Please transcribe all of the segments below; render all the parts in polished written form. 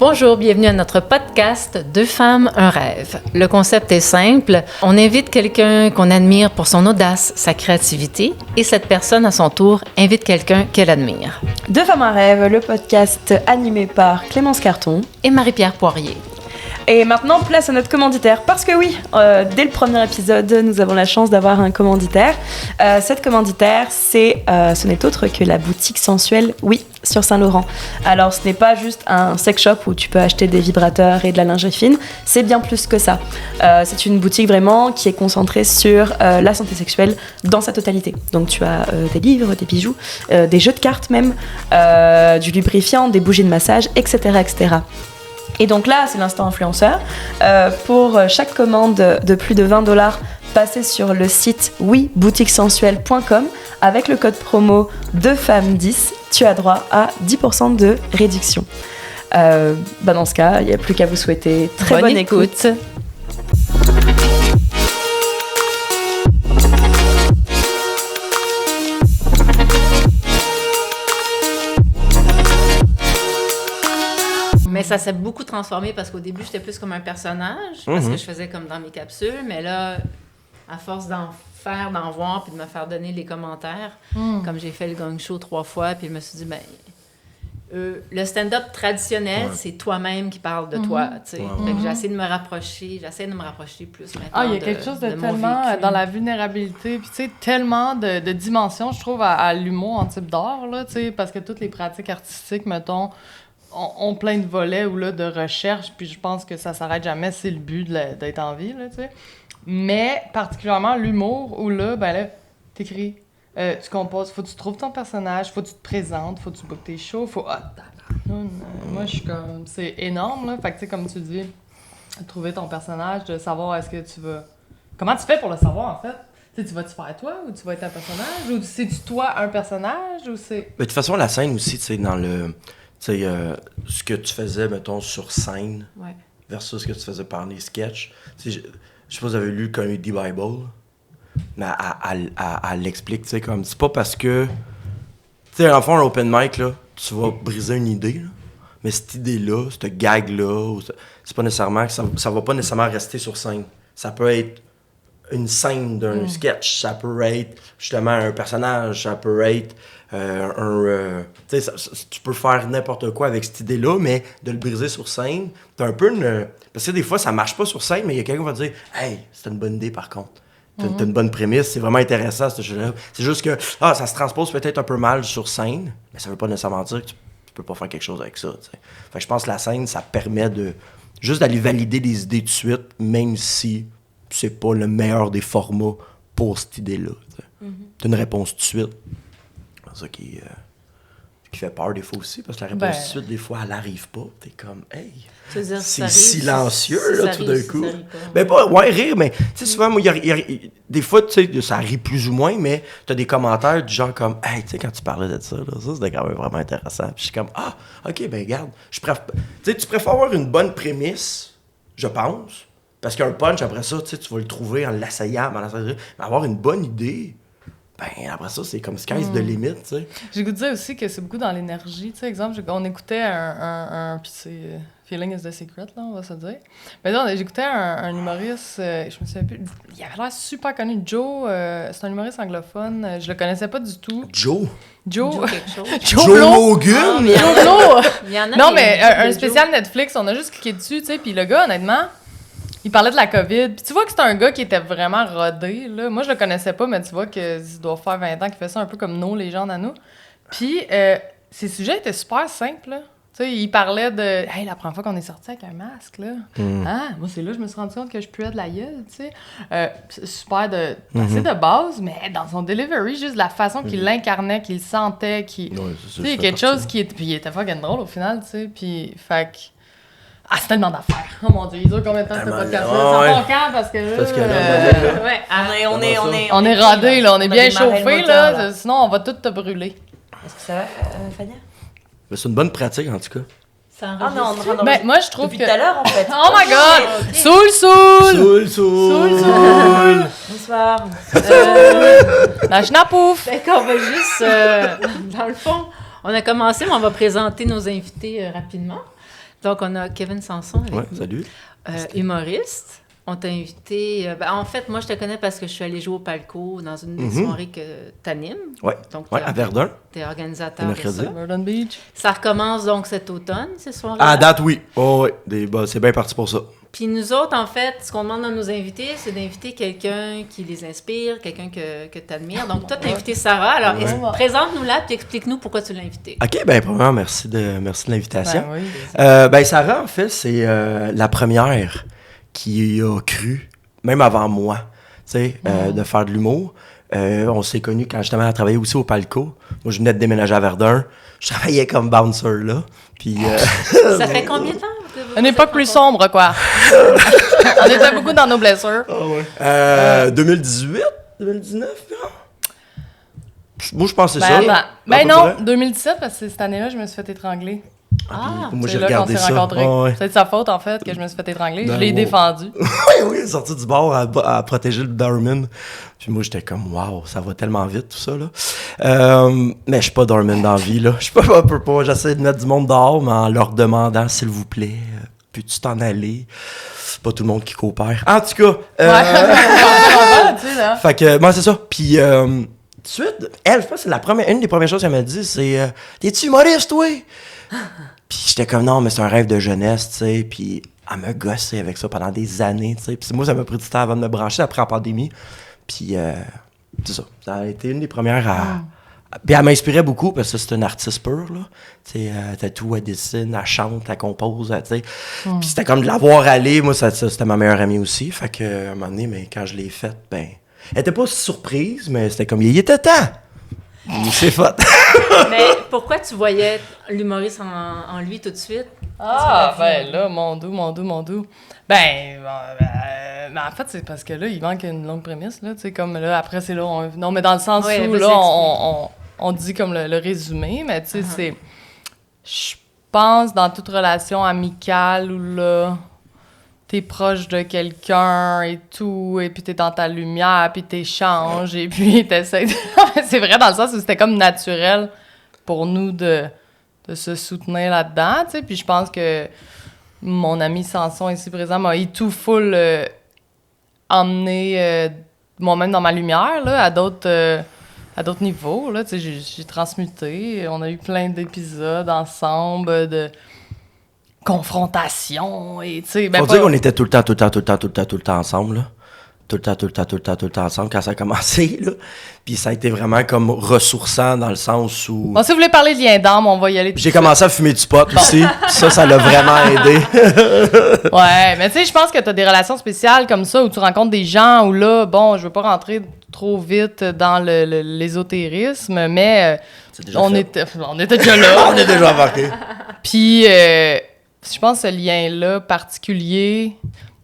Bonjour, bienvenue à notre podcast « Deux femmes, un rêve ». Le concept est simple. On invite quelqu'un qu'on admire pour son audace, sa créativité, et cette personne, à son tour, invite quelqu'un qu'elle admire. Deux femmes, un rêve, le podcast animé par Clémence Carton et Marie-Pierre Poirier. Et maintenant, place à notre commanditaire. Parce que oui, dès le premier épisode, nous avons la chance d'avoir un commanditaire. Cette commanditaire, ce n'est autre que la boutique sensuelle, oui, sur Saint-Laurent. Alors, ce n'est pas juste un sex shop où tu peux acheter des vibrateurs et de la lingerie fine. C'est bien plus que ça. C'est une boutique vraiment qui est concentrée sur la santé sexuelle dans sa totalité. Donc, tu as des livres, des bijoux, des jeux de cartes même, du lubrifiant, des bougies de massage, etc., etc. Et donc là, c'est l'instant influenceur. Pour chaque commande de plus de 20$, passez sur le site boutiquesensuelle.com avec le code promo 2femmes10. Tu as droit à 10% de réduction. Dans ce cas, il n'y a plus qu'à vous souhaiter très bonne écoute. Mais ça s'est beaucoup transformé parce qu'au début, j'étais plus comme un personnage, parce que je faisais comme dans mes capsules. Mais là, à force d'en voir, puis de me faire donner les commentaires, comme j'ai fait le gang show 3 fois, puis je me suis dit, le stand-up traditionnel, c'est toi-même qui parle de toi, tu sais. Fait que j'essaie de me rapprocher plus maintenant. Il y a quelque chose de tellement dans la vulnérabilité, puis tu sais, tellement de dimensions, je trouve, à l'humour en type d'art, là, tu sais, parce que toutes les pratiques artistiques, mettons, ont plein de volets ou là, de recherche, puis je pense que ça s'arrête jamais, c'est le but d'être en vie, là, tu sais. Mais particulièrement l'humour, où là, t'écris, tu composes, faut que tu trouves ton personnage, faut que tu te présentes, faut que tu bookes tes shows, moi, je suis comme... C'est énorme, là. Fait que, tu sais, comme tu dis, trouver ton personnage, de savoir est-ce que tu vas... Comment tu fais pour le savoir, en fait? Tu sais, tu vas-tu faire toi, ou tu vas être un personnage, ou c'est-tu toi un personnage, ou c'est... De toute façon, la scène aussi, tu sais, dans le... Tu sais, ce que tu faisais, mettons, sur scène, versus ce que tu faisais par les sketchs. Tu sais, je sais pas si vous avez lu Comedy Bible, mais elle l'explique, tu sais, comme... C'est pas parce que... Tu sais, en fond, un open mic, là, tu vas briser une idée, là, mais cette idée-là, cette gag-là, c'est pas nécessairement... Ça va pas nécessairement rester sur scène. Ça peut être une scène d'un sketch, ça peut être, justement, un personnage, ça peut être... tu sais, tu peux faire n'importe quoi avec cette idée-là, mais de le briser sur scène, t'as un peu une... Parce que des fois, ça marche pas sur scène, mais il y a quelqu'un qui va te dire « Hey, c'est une bonne idée, par contre. T'as une bonne prémisse, c'est vraiment intéressant, ce jeu-là. » C'est juste que, ça se transpose peut-être un peu mal sur scène, mais ça veut pas nécessairement dire que tu peux pas faire quelque chose avec ça, tu sais. Fait que je pense que la scène, ça permet de... Juste d'aller valider des idées tout de suite, même si c'est pas le meilleur des formats pour cette idée-là, tu sais. T'as une réponse tout de suite. C'est ça qui fait peur des fois aussi, parce que la réponse tout de suite, des fois, elle arrive pas. T'es comme, hey, c'est silencieux, là, tout d'un coup. Rire, mais, tu sais, souvent, moi, des fois, tu sais, ça rit plus ou moins, mais t'as des commentaires du genre comme, hey, tu sais, quand tu parlais de ça, là, ça, c'était quand même vraiment intéressant. Puis je suis comme, ok, regarde, tu préfères avoir une bonne prémisse, je pense, parce qu'un punch, après ça, tu vas le trouver en l'asseyant, mais avoir une bonne idée. Après ça, c'est comme sky's de limite, tu sais. J'ai goût de dire aussi que c'est beaucoup dans l'énergie, tu sais, exemple, on écoutait puis c'est Feeling is the Secret, là, on va se dire. Mais là, j'écoutais un humoriste, je me souviens plus, il avait l'air super connu, Joe, c'est un humoriste anglophone, je le connaissais pas du tout. Joe quelque chose. Joe Logan! Non, mais un spécial Netflix, on a juste cliqué dessus, tu sais, puis le gars, honnêtement... Il parlait de la COVID. Puis tu vois que c'est un gars qui était vraiment rodé, là. Moi, je le connaissais pas, mais tu vois qu'il doit faire 20 ans qu'il fait ça un peu comme nos légendes à nous. Puis ses sujets étaient super simples, là. Tu sais, il parlait de... Hey, la première fois qu'on est sorti avec un masque, là. Moi, c'est là que je me suis rendu compte que je puais de la gueule, tu sais. C'est super assez de base, mais dans son delivery, juste la façon qu'il l'incarnait, qu'il sentait, tu sais, il y a quelque chose qui... Puis il était fucking drôle, au final, tu sais. Puis, fait que... c'est tellement d'affaires. Oh mon Dieu, il dure combien de temps ce podcast-là? Ça part quand? Parce que on est rodés, là. On est bien chauffés, là. Sinon, on va tout te brûler. Est-ce que ça va, Fania? C'est une bonne pratique, en tout cas. Moi, je trouve depuis tout à l'heure, en fait. Oh my God! Soul! Bonsoir. La schnapouf! Fait qu'on va juste... dans le fond, on a commencé, mais on va présenter nos invités rapidement. Donc, on a Kevin Sanson avec nous. Salut. Humoriste. On t'a invité... en fait, moi, je te connais parce que je suis allée jouer au Palco dans une des soirées que t'animes. Oui, à Verdun. T'es organisateur de ça. Verdun Beach. Ça recommence donc cet automne, ces soirées-là? À date, oui. Oh, oui. C'est bien parti pour ça. Puis nous autres, en fait, ce qu'on demande à nos invités, c'est d'inviter quelqu'un qui les inspire, quelqu'un que tu admires. Donc, toi, tu as invité Sarah. Alors, présente-nous-la puis explique-nous pourquoi tu l'as invitée. OK, bien, premièrement, merci de l'invitation. Ben, oui, Sarah, en fait, c'est la première qui a cru, même avant moi, tu sais, de faire de l'humour. On s'est connus quand justement elle travaillait aussi au Palco. Moi, je venais de déménager à Verdun. Je travaillais comme bouncer là. Puis, ça fait combien de temps? Une époque plus sombre, quoi. On était beaucoup dans nos blessures. 2018, 2019, moi, je pense que c'est ça. Ben non, 2017, parce que c'est cette année-là, je me suis fait étrangler. Moi, j'ai là regardé qu'on s'est ça. rencontrés. C'est de sa faute, en fait, que je me suis fait étrangler. Ben, je l'ai défendu. oui, il est sorti du bar à protéger le Darman. Puis moi, j'étais comme, waouh, ça va tellement vite, tout ça, là. Mais je suis pas Darman dans la vie, là. Je suis pas. J'essaie de mettre du monde dehors, mais en leur demandant, s'il vous plaît, peux-tu t'en aller? C'est pas tout le monde qui coopère. En tout cas. Fait que, moi, c'est ça. Puis, tout de suite, elle, je pense que c'est une des premières choses qu'elle m'a dit, c'est t'es-tu humoriste, toi? Puis j'étais comme, non, mais c'est un rêve de jeunesse, tu sais. Puis elle me gossait avec ça pendant des années, tu sais. Puis moi, ça m'a pris du temps avant de me brancher après en pandémie. Puis c'est ça. Ça a été une des premières à... Puis elle m'inspirait beaucoup parce que c'est une artiste pure, là. Tu sais, elle tatoue, elle dessine, elle chante, elle compose, tu sais. Puis c'était comme de la voir aller. Moi, ça, c'était ma meilleure amie aussi. Fait que, à un moment donné, mais quand je l'ai faite, ben... Elle était pas surprise, mais c'était comme, il était temps! C'est fun. Mais pourquoi tu voyais l'humoriste en lui tout de suite? Ben là, mon doux. Ben, en fait, c'est parce que là, il manque une longue prémisse, là. Tu sais, comme là, après, c'est là, non, mais dans le sens où, là, on dit comme le résumé, mais tu sais, c'est... Je pense, dans toute relation amicale où, là, t'es proche de quelqu'un et tout, et puis t'es dans ta lumière, puis t'échanges, et puis t'essaies de... C'est vrai, dans le sens où c'était comme naturel pour nous de se soutenir là-dedans, tu sais, puis je pense que mon ami Sanson, ici présent, m'a tout full emmené moi-même dans ma lumière, là, à d'autres niveaux, là, tu sais, j'ai transmuté, on a eu plein d'épisodes ensemble, de confrontation, et tu sais... Ben, faut dire qu'on était tout le temps ensemble, là. Tout le temps ensemble quand ça a commencé, là. Puis ça a été vraiment comme ressourçant dans le sens où... Bon, si vous voulez parler de lien d'âme, on va y aller. J'ai commencé à fumer du pot aussi. Ça l'a vraiment aidé. Ouais, mais tu sais, je pense que t'as des relations spéciales comme ça où tu rencontres des gens où là, bon, je veux pas rentrer trop vite dans l'ésotérisme, mais on était déjà là. On est déjà embarqué. Puis, je pense que ce lien-là particulier...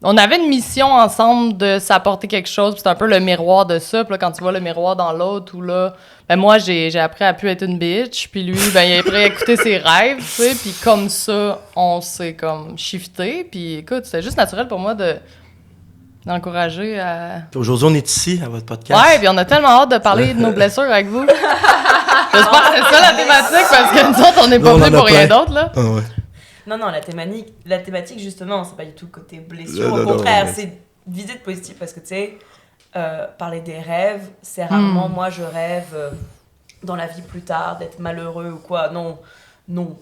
On avait une mission ensemble de s'apporter quelque chose, puis c'est un peu le miroir de ça. Puis là, quand tu vois le miroir dans l'autre, ou là, ben moi, j'ai appris à plus être une bitch, puis lui, ben il a appris à écouter ses rêves, tu sais, puis comme ça, on s'est comme shifté. Puis écoute, c'était juste naturel pour moi d'encourager à... Aujourd'hui, on est ici, à votre podcast. Ouais, puis on a tellement hâte de parler de nos blessures avec vous. J'espère que c'est ça la thématique, parce que nous autres, on n'est pas venus pour rien d'autre, là. Ah ouais. Non, la thématique, justement, c'est pas du tout côté blessure. Au contraire, c'est visé de positif parce que, tu sais, parler des rêves, c'est rarement, moi, je rêve dans la vie plus tard d'être malheureux ou quoi. Non,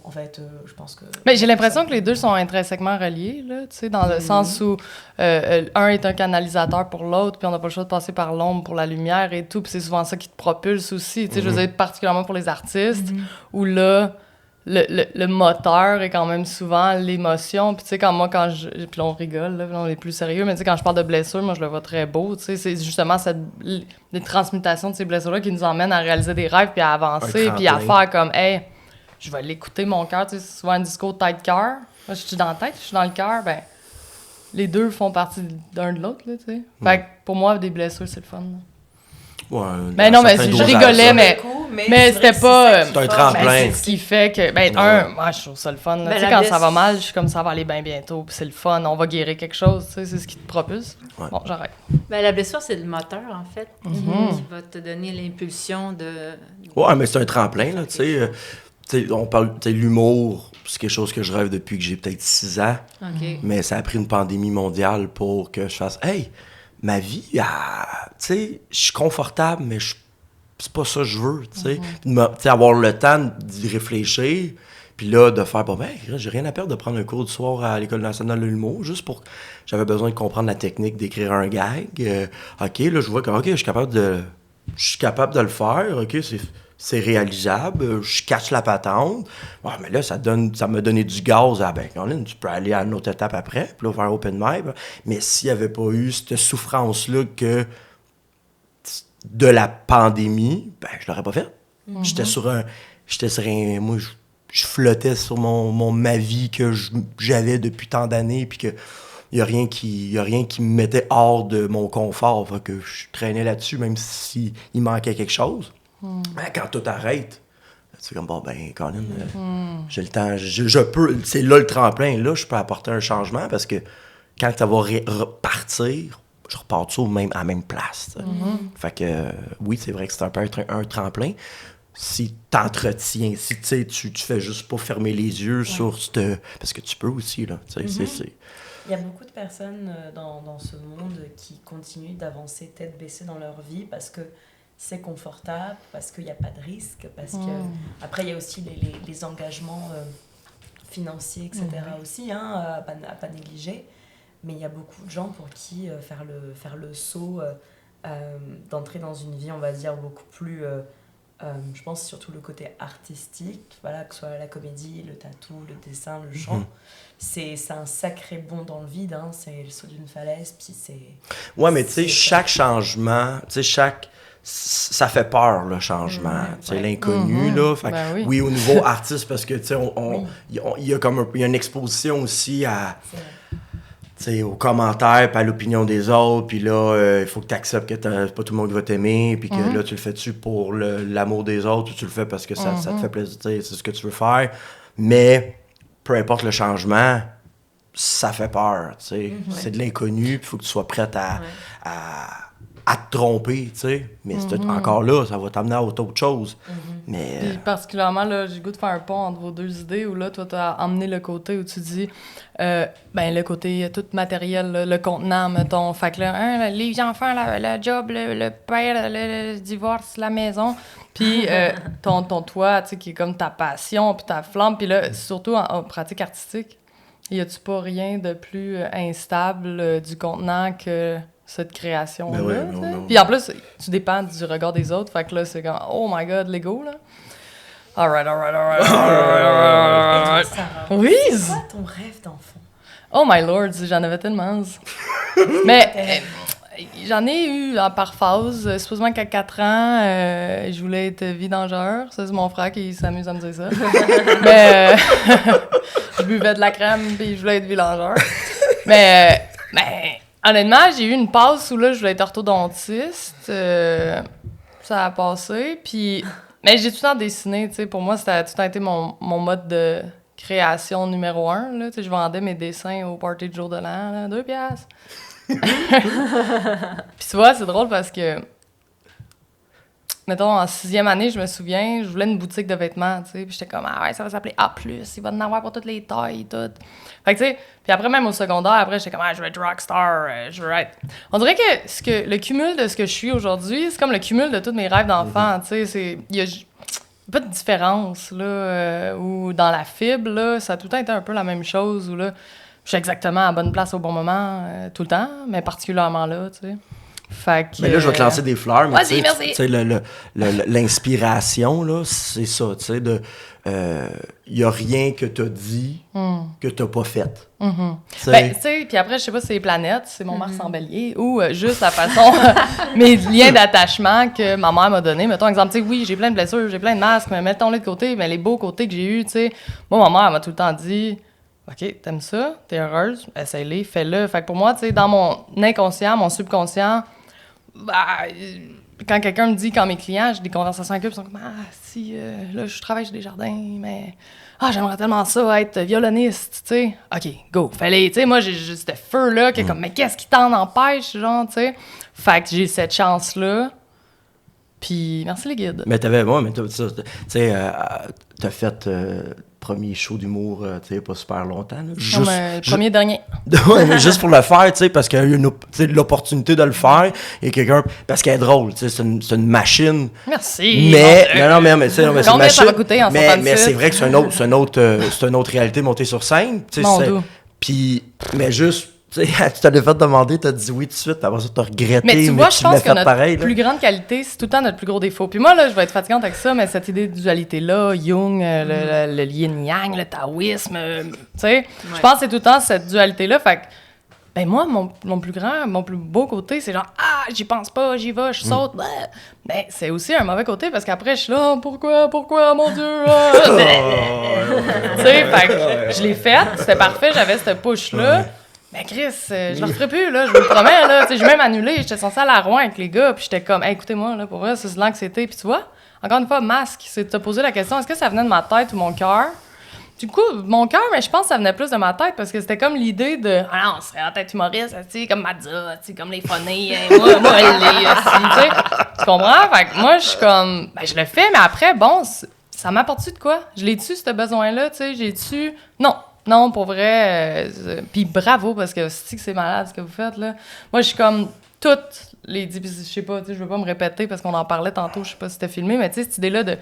en fait, je pense que... Mais j'ai l'impression que les deux sont intrinsèquement reliés, là, tu sais, dans le sens où un est un canalisateur pour l'autre, puis on n'a pas le choix de passer par l'ombre pour la lumière et tout, puis c'est souvent ça qui te propulse aussi, tu sais, je veux dire, particulièrement pour les artistes, où là... Le moteur est quand même souvent l'émotion. Puis tu sais, puis là, on rigole, là, on est plus sérieux, mais tu sais, quand je parle de blessures, moi, je le vois très beau. Tu sais, c'est justement les transmutations de ces blessures-là qui nous emmènent à réaliser des rêves, puis à avancer, puis à faire comme, hey, je vais l'écouter, mon cœur. Tu sais, c'est souvent un discours tête-cœur. Moi, je suis dans la tête, je suis dans le cœur. Ben, les deux font partie d'un de l'autre, là, tu sais. Fait que pour moi, des blessures, c'est le fun, là. Ouais, ben non, mais je rigolais, mais c'était pas... C'est un tremplin. C'est ce qui fait que... moi, je trouve ça le fun. Tu sais, quand ça va mal, je suis comme ça va aller bien bientôt, puis c'est le fun, on va guérir quelque chose, tu sais, c'est ce qui te propulse. Ouais. Bon, j'arrête. Ben, la blessure, c'est le moteur, en fait, qui va te donner l'impulsion de... Ouais, mais c'est un tremplin, là, tu sais. On parle, tu sais, l'humour, c'est quelque chose que je rêve depuis que j'ai peut-être 6 ans. Okay. Mais ça a pris une pandémie mondiale pour que je fasse « Hey, ma vie, tu sais, je suis confortable, mais c'est pas ça que je veux. » Tu sais, avoir le temps d'y réfléchir. Puis là, de faire, bon, ben, j'ai rien à perdre de prendre un cours du soir à l'École nationale de l'humour, juste pour. J'avais besoin de comprendre la technique d'écrire un gag. OK, là, je vois que, OK, je suis capable de le faire. OK, c'est réalisable. Je cache la patente. Bon, mais là, ça m'a donné du gaz à, ben, Colin, tu peux aller à une autre étape après, puis là, faire open mic. Mais s'il n'y avait pas eu cette souffrance-là de la pandémie, ben, je l'aurais pas fait. J'étais sur un. Moi, je flottais sur ma vie que j'avais depuis tant d'années, puis que y a rien qui me mettait hors de mon confort. Fait que je traînais là-dessus, même s'il manquait quelque chose. Ben, quand tout arrête, c'est comme, bon, ben, Colin, j'ai le temps, je peux, c'est là le tremplin, là, je peux apporter un changement, parce que quand ça va repartir, je repars toujours à la même place. Fait que, oui, c'est vrai que c'est un peu un tremplin. Si t'entretiens, si tu fais juste pas fermer les yeux sur parce que tu peux aussi, là. Il y a beaucoup de personnes dans ce monde qui continuent d'avancer tête baissée dans leur vie parce que c'est confortable, parce qu'il n'y a pas de risque, parce que... Après, il y a aussi les engagements financiers, etc. aussi, à pas négliger. Mais il y a beaucoup de gens pour qui faire le saut d'entrer dans une vie, on va dire, beaucoup plus... je pense surtout le côté artistique, voilà, que ce soit la comédie, le tatou, le dessin, le chant. C'est un sacré bond dans le vide, c'est le saut d'une falaise, puis c'est... Ouais, mais tu sais, chaque changement, tu sais, ça fait peur, le changement, tu sais, l'inconnu, là. Fait que, oui, au niveau artiste, parce que, tu sais, il y a une exposition aussi à... aux commentaires, puis à l'opinion des autres, puis là, il faut que tu acceptes que c'est pas tout le monde qui va t'aimer, puis que là, tu le fais-tu pour l'amour des autres, ou tu le fais parce que ça te fait plaisir, c'est ce que tu veux faire. Mais, peu importe le changement, ça fait peur, tu sais. C'est de l'inconnu, puis il faut que tu sois prête à te tromper, tu sais. Mais encore là, ça va t'amener à autre chose. Mais, puis particulièrement, là, j'ai le goût de faire un pont entre vos deux idées, où là, toi, tu as emmené le côté où tu dis, le côté tout matériel, là, le contenant, mettons. Fait que là, les enfants, le job, le père, le divorce, la maison. Puis ton toi, tu sais, qui est comme ta passion, puis ta flamme. Puis là, surtout en pratique artistique, y a-tu pas rien de plus instable du contenant que cette création-là? Ben puis en plus, tu dépends du regard des autres. Fait que là, c'est comme, oh my God, l'ego, là. All right. Oui! C'est quoi ton rêve d'enfant? Oh my lord, j'en avais tellement. Mais j'en ai eu par phase. Supposément qu'à 4 ans, je voulais être vidangeur. Ça, c'est mon frère qui s'amuse à me dire ça. Mais je buvais de la crème puis je voulais être vidangeur. Mais honnêtement, j'ai eu une passe où là, je voulais être orthodontiste. Ça a passé. Puis... Mais j'ai tout le temps dessiné, tu sais. Pour moi, ça a tout le temps été mon mode de création numéro 1, là. Tu sais, je vendais mes dessins au party de jour de l'an, là, 2 piastres. Puis tu vois, c'est drôle parce que... Mettons, en 6e année, je me souviens, je voulais une boutique de vêtements, tu sais. Puis j'étais comme, ça va s'appeler A+, il va en avoir pour toutes les tailles, tout. Fait que, tu sais, puis après, même au secondaire, après, j'étais comme, je veux être rockstar, je veux être... On dirait que le cumul de ce que je suis aujourd'hui, c'est comme le cumul de tous mes rêves d'enfant, tu sais. Il y a pas de différence, là, ou dans la fibre, là, ça a tout le temps été un peu la même chose, où là, je suis exactement à la bonne place au bon moment, tout le temps, mais particulièrement là, tu sais. Fait que, mais là, je vais te lancer des fleurs. Mais vas-y, merci. Tu sais, l'inspiration, là, c'est ça, tu sais, il n'y a rien que tu as dit que tu n'as pas fait. Ben, tu sais, puis après, je sais pas si c'est les planètes, c'est mon Mars en bélier, ou juste la façon, mes liens d'attachement que ma mère m'a donné. Mettons, exemple, tu sais, oui, j'ai plein de blessures, j'ai plein de masques, mais mettons-les de côté, mais les beaux côtés que j'ai eus, tu sais. Moi, ma mère m'a tout le temps dit... OK, t'aimes ça? T'es heureuse? Essaye-les, fais-le. Fait que pour moi, tu sais, dans mon inconscient, mon subconscient, quand quelqu'un me dit, quand mes clients, j'ai des conversations avec eux, ils sont comme, là, je travaille chez Desjardins, mais, j'aimerais tellement ça, être violoniste, tu sais. OK, go, fais-les. Tu sais, moi, j'ai juste ce feu-là, qui est comme, mais qu'est-ce qui t'en empêche, genre, tu sais? Fait que j'ai cette chance-là. Puis, merci les guides. Mais tu sais, t'as fait premier show d'humour, tu sais, pas super longtemps. Là. Premier dernier. Ouais, mais juste pour le faire, tu sais, parce qu'il y a eu l'opportunité de le faire, et quelqu'un, parce qu'elle est drôle, tu sais, c'est une machine. Merci. Mais, mais c'est une machine. Ça va coûter en mais c'est vrai que c'est une autre réalité montée sur scène, tu sais. Puis, mais juste, tu sais, tu t'avais fait demander, t'as dit oui tout de suite, après ça, t'as regretté, mais tu vois, je pense que notre pareil, plus grande qualité, c'est tout le temps notre plus gros défaut. Puis moi, là, je vais être fatigante avec ça, mais cette idée de dualité-là, Jung, le yin-yang, le taoïsme, tu sais, je pense que c'est tout le temps cette dualité-là. Fait que, ben moi, mon plus beau côté, c'est genre, j'y pense pas, j'y vais, je saute. Mais c'est aussi un mauvais côté, parce qu'après, je suis là, pourquoi, mon Dieu? Tu sais, fait que je l'ai faite, c'était parfait, j'avais cette push-là. Mais Chris, je le referai plus, là, je vous le promets, là. J'ai même annulé, j'étais censée aller à Rouen avec les gars, puis j'étais comme, hey, écoutez-moi, là, pour vrai, c'est l'anxiété. Puis tu vois, encore une fois, masque, c'est de te poser la question, est-ce que ça venait de ma tête ou mon cœur? Du coup, mon cœur, mais je pense que ça venait plus de ma tête, parce que c'était comme l'idée de, on serait en tête humoriste, tu sais, comme Madza, tu sais, comme les phonés, moi, elle tu sais. Tu comprends? Fait que moi, je suis comme, ben, je le fais, mais après, bon, ça m'apporte-tu de quoi? Je l'ai-tu, ce besoin-là, tu sais, j'ai-tu... Non, pour vrai, puis bravo, parce que c'est malade ce que vous faites, là. Moi, je suis comme toutes les... Je sais pas, tu sais, je veux pas me répéter parce qu'on en parlait tantôt, je sais pas si c'était filmé, mais tu sais, cette idée-là de...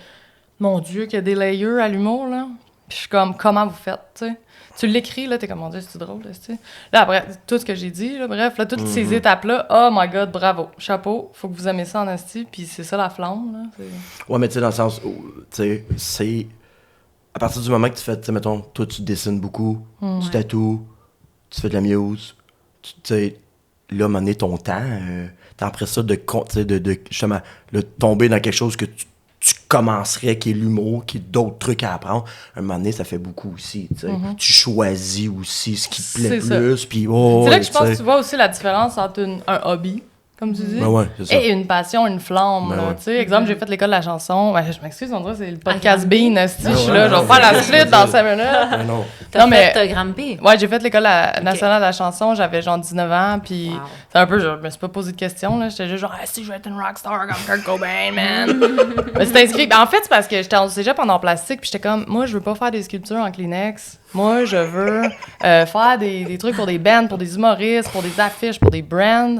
Mon Dieu, qu'il y a des layers à l'humour, là. Puis je suis comme, comment vous faites, tu sais? Tu l'écris, là, t'es comme, mon Dieu, c'est drôle, tu sais. Là, après, tout ce que j'ai dit, là, bref, là, toutes ces étapes-là, oh my God, bravo, chapeau, faut que vous aimez ça en asti, puis c'est ça la flamme, là. Ouais, mais tu sais, dans le sens où, tu sais, c'est... À partir du moment que tu fais, tu sais, mettons, toi, tu dessines beaucoup, tu tatoues, tu fais de la muse, tu sais, là, mener ton temps, t'as après ça de justement, de tomber dans quelque chose que tu commencerais, qui est l'humour, qui est d'autres trucs à apprendre. Un moment donné, ça fait beaucoup aussi, tu sais. Tu choisis aussi ce qui te plaît plus, puis c'est là que je pense que tu vois aussi la différence entre un hobby, comme tu dis, c'est ça. et une passion, une flamme. Tu sais, exemple, j'ai fait l'école de la chanson. Je m'excuse, on dirait c'est le podcast Bean. Je suis là, je vais faire la suite dans 5 minutes. T'as grimpé? Ouais, j'ai fait l'école nationale de la chanson. J'avais genre 19 ans. Puis c'est un peu, je me suis pas posé de questions. Là. J'étais juste genre, si je veux être une rockstar comme Kurt Cobain, man. Mais c'était inscrit. En fait, c'est parce que j'étais en cégep en plastique. Puis j'étais comme, moi, je veux pas faire des sculptures en Kleenex. Moi, je veux faire des trucs pour des bands, pour des humoristes, pour des affiches, pour des brands.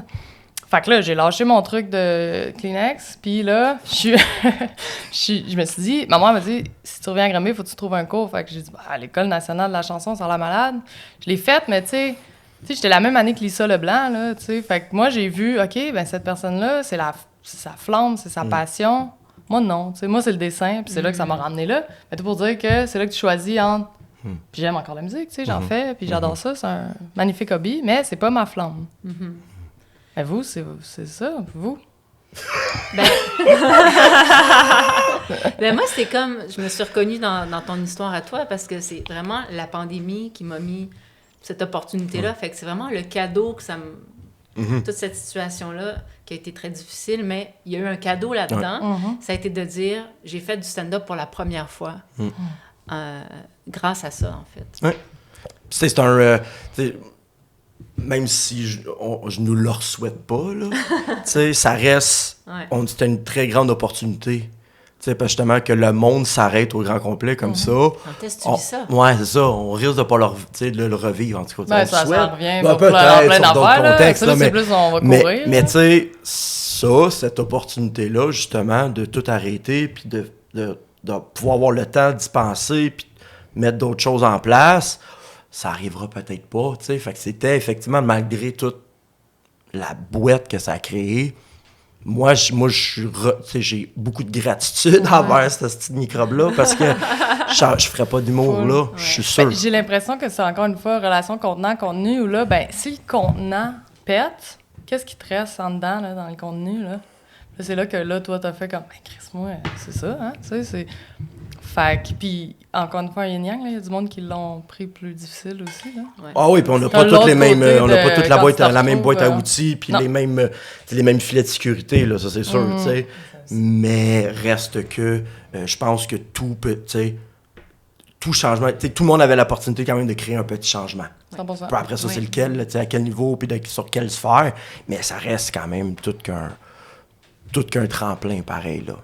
Fait que là, j'ai lâché mon truc de Kleenex, puis là, je me suis dit, maman m'a dit, si tu reviens à Granby, faut que tu trouves un cours. Fait que j'ai dit, à l'École nationale de la chanson, ça a l'air malade. Je l'ai faite, mais tu sais, j'étais la même année que Lisa Leblanc, là, tu sais. Fait que moi, j'ai vu, OK, ben cette personne-là, c'est sa flamme, c'est sa passion. Moi, non, tu sais, moi, c'est le dessin, puis c'est là que ça m'a ramené là. Mais tout pour dire que c'est là que tu choisis entre... Puis j'aime encore la musique, tu sais, j'en fais, puis j'adore ça, c'est un magnifique hobby, mais c'est pas ma flamme. Mais vous, c'est ça, vous? Ben moi, c'est comme... Je me suis reconnue dans ton histoire à toi, parce que c'est vraiment la pandémie qui m'a mis cette opportunité-là. Fait que c'est vraiment le cadeau que ça me... Toute cette situation-là qui a été très difficile, mais il y a eu un cadeau là-dedans. Ça a été de dire, j'ai fait du stand-up pour la première fois. Grâce à ça, en fait. Ouais. C'est un... même si je nous le souhaite pas, là, ça reste... C'était une très grande opportunité. Parce justement, que le monde s'arrête au grand complet comme ça. Ça. Ouais, c'est ça. On risque de pas le revivre, en tout cas. Ça revient peut-être plein sur d'autres contextes. Là, mais plus, on va courir. Mais tu sais, cette opportunité-là, justement, de tout arrêter, puis de pouvoir avoir le temps d'y penser, puis mettre d'autres choses en place... ça arrivera peut-être pas, tu sais. Fait que c'était effectivement, malgré toute la boîte que ça a créée, moi, j'ai beaucoup de gratitude envers ce petit microbe-là, parce que je ferais pas d'humour, là, je suis sûr. J'ai l'impression que c'est encore une fois relation contenant-contenu, où là, ben, si le contenant pète, qu'est-ce qui te reste en dedans, là, dans le contenu, là? Là, c'est là que, là, toi, t'as fait comme, ben, Chris, moi, c'est ça, hein, tu sais, c'est... Fait que, puis, encore une fois, un yin-yang, il y a du monde qui l'ont pris plus difficile aussi, là. Ouais. Ah oui, puis on n'a pas toutes les mêmes... on n'a pas toute la même boîte à outils, puis les mêmes filets de sécurité, là, ça, c'est sûr, tu sais. Mais reste que, je pense que tout changement... Tout le monde avait l'opportunité quand même de créer un petit changement. 100%. Puis après ça, c'est lequel, là, à quel niveau, puis sur quelle sphère. Mais ça reste quand même tout qu'un tremplin pareil, là.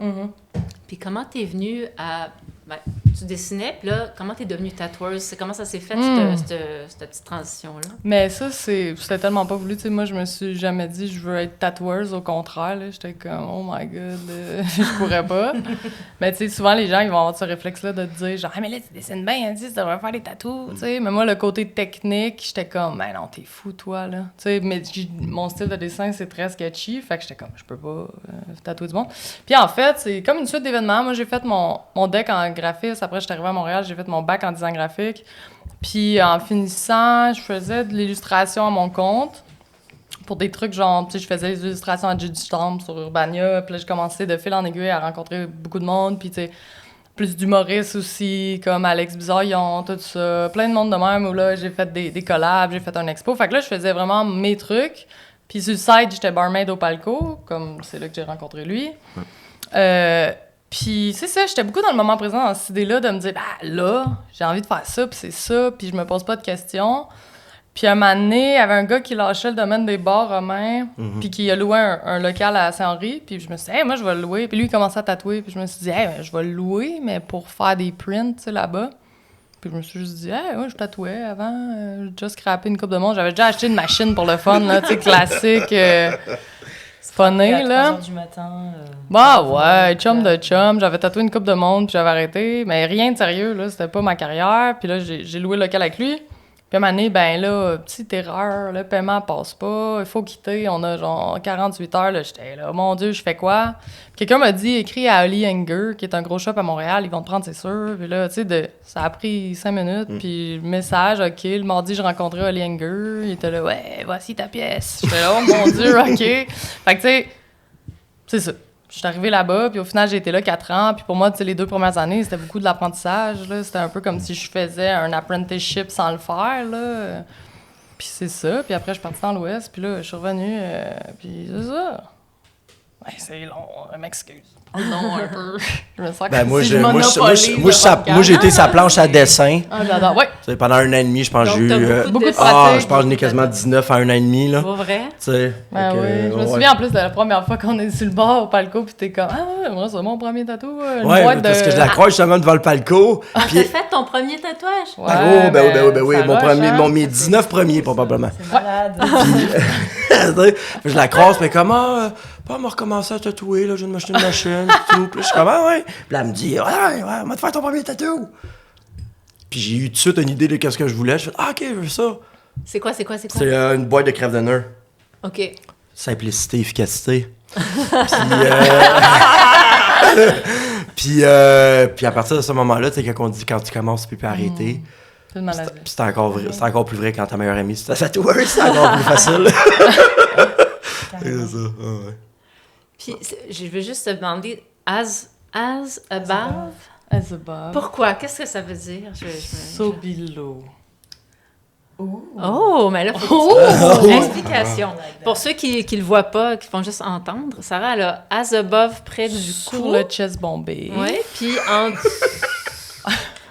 Puis comment t'es venue à... Ben, tu dessinais, puis là, comment t'es devenue tatoueuse? Comment ça s'est fait, cette petite transition-là? Mais ça, c'était tellement pas voulu. Tu sais, moi, je me suis jamais dit je veux être tatoueuse. Au contraire, là, j'étais comme, oh my God, je pourrais pas. Mais tu sais, souvent, les gens, ils vont avoir ce réflexe-là de te dire, genre, ah, mais là, tu dessines bien, tu devrais faire des tatous. Tu sais, mais moi, le côté technique, j'étais comme, ben non, t'es fou, toi, là. Tu sais, mais mon style de dessin, c'est très sketchy. Fait que j'étais comme, je peux pas tatouer du monde. Puis en fait, c'est comme une suite d'événements. Moi, j'ai fait mon deck en graphisme. Après, j'étais arrivée à Montréal, j'ai fait mon bac en design graphique. Puis en finissant, je faisais de l'illustration à mon compte pour des trucs genre, tu sais, je faisais les illustrations à Judy Stamp sur Urbania. Puis là, j'ai commencé de fil en aiguille à rencontrer beaucoup de monde. Puis tu sais, plus d'humoristes aussi, comme Alex Bizarillon, tout ça. Plein de monde de même où là, j'ai fait des collabs, j'ai fait un expo. Fait que là, je faisais vraiment mes trucs. Puis sur le site, j'étais barmaid au Palco, comme c'est là que j'ai rencontré lui. Puis c'est ça, j'étais beaucoup dans le moment présent, dans cette idée-là de me dire, bah là, j'ai envie de faire ça, puis c'est ça, puis je me pose pas de questions. Puis un moment donné, il y avait un gars qui lâchait le domaine des bars romains, puis qui a loué un local à Saint-Henri, puis je me suis dit, hey, moi, je vais le louer. Puis lui, il commençait à tatouer, puis je me suis dit, hey, je vais le louer, mais pour faire des prints, tu sais, là-bas. Puis je me suis juste dit, hey, ouais, je tatouais avant, j'ai déjà scrappé une coupe de monde, j'avais déjà acheté une machine pour le fun, là, tu sais, classique. Funny, là. 3h du matin. Bah ouais, chum de chum. J'avais tatoué une coupe de monde, puis j'avais arrêté. Mais rien de sérieux, là. C'était pas ma carrière. Puis là, j'ai loué le local avec lui. Puis à un moment donné, ben là, petite erreur, le paiement passe pas, il faut quitter, on a genre 48 heures, là, j'étais là, mon Dieu, je fais quoi? Puis quelqu'un m'a dit, écris à Oli Hanger, qui est un gros shop à Montréal, ils vont te prendre, c'est sûr. Puis là, tu sais, ça a pris 5 minutes, puis message, OK, le mardi, j'ai rencontré Oli Hanger, il était là, ouais, voici ta pièce. J'étais là, oh mon Dieu, OK. Fait que tu sais, c'est ça. Je suis arrivée là-bas, puis au final, j'ai été là 4 ans. Puis pour moi, tu sais, les 2 premières années, c'était beaucoup de l'apprentissage, là. C'était un peu comme si je faisais un apprenticeship sans le faire, là. Puis c'est ça. Puis après, je suis partie dans l'Ouest, puis là, je suis revenue, puis c'est ça. Ouais, c'est long, je m'excuse. Non, un peu. Je me sens comme si je monopolise. Moi, j'ai été sa planche à dessin. Ah, j'adore. Ouais. Pendant 1 an et demi, je pense que j'ai eu... beaucoup de pratique. Je pense que j'en ai quasiment 19 à 1 an et demi, là. Pas vrai? Tu sais. Ben oui. Je me souviens en plus de la première fois qu'on est sur le bar au Palco, puis t'es comme, ah, moi, c'est mon premier tatou. Ouais, parce que je la croise justement devant le Palco. Ah, t'as fait ton premier tatouage? Ouais, ben oui. Mes 19 premiers, probablement. C'est malade. Je la croise, mais comment... Pas me recommencer à tatouer, là, je viens de m'acheter une machine, et tout. Puis là, je suis comme, ah ouais. Puis là, elle me dit, ouais, on va te faire ton premier tatou. Puis j'ai eu tout de suite une idée de qu'est-ce que je voulais. Je fais, ah, OK, je veux ça. C'est quoi? C'est une boîte de crève de nœud. OK. Simplicité, efficacité. Puis à partir de ce moment-là, tu sais, quand on dit quand tu commences, tu peux arrêter. C'est une maladie. Puis c'est encore plus vrai quand ta meilleure amie, c'est ta tatoueuse, c'est encore plus facile. C'est ça, ouais. Puis, je veux juste te demander, as above? As above. Pourquoi? Qu'est-ce que ça veut dire? So below. Oh, mais là, faut que tu... Explication. Pour ceux qui le voient pas, qui font juste entendre, Sarah, elle a as above près du cou. Sur le chest bombé. Oui, puis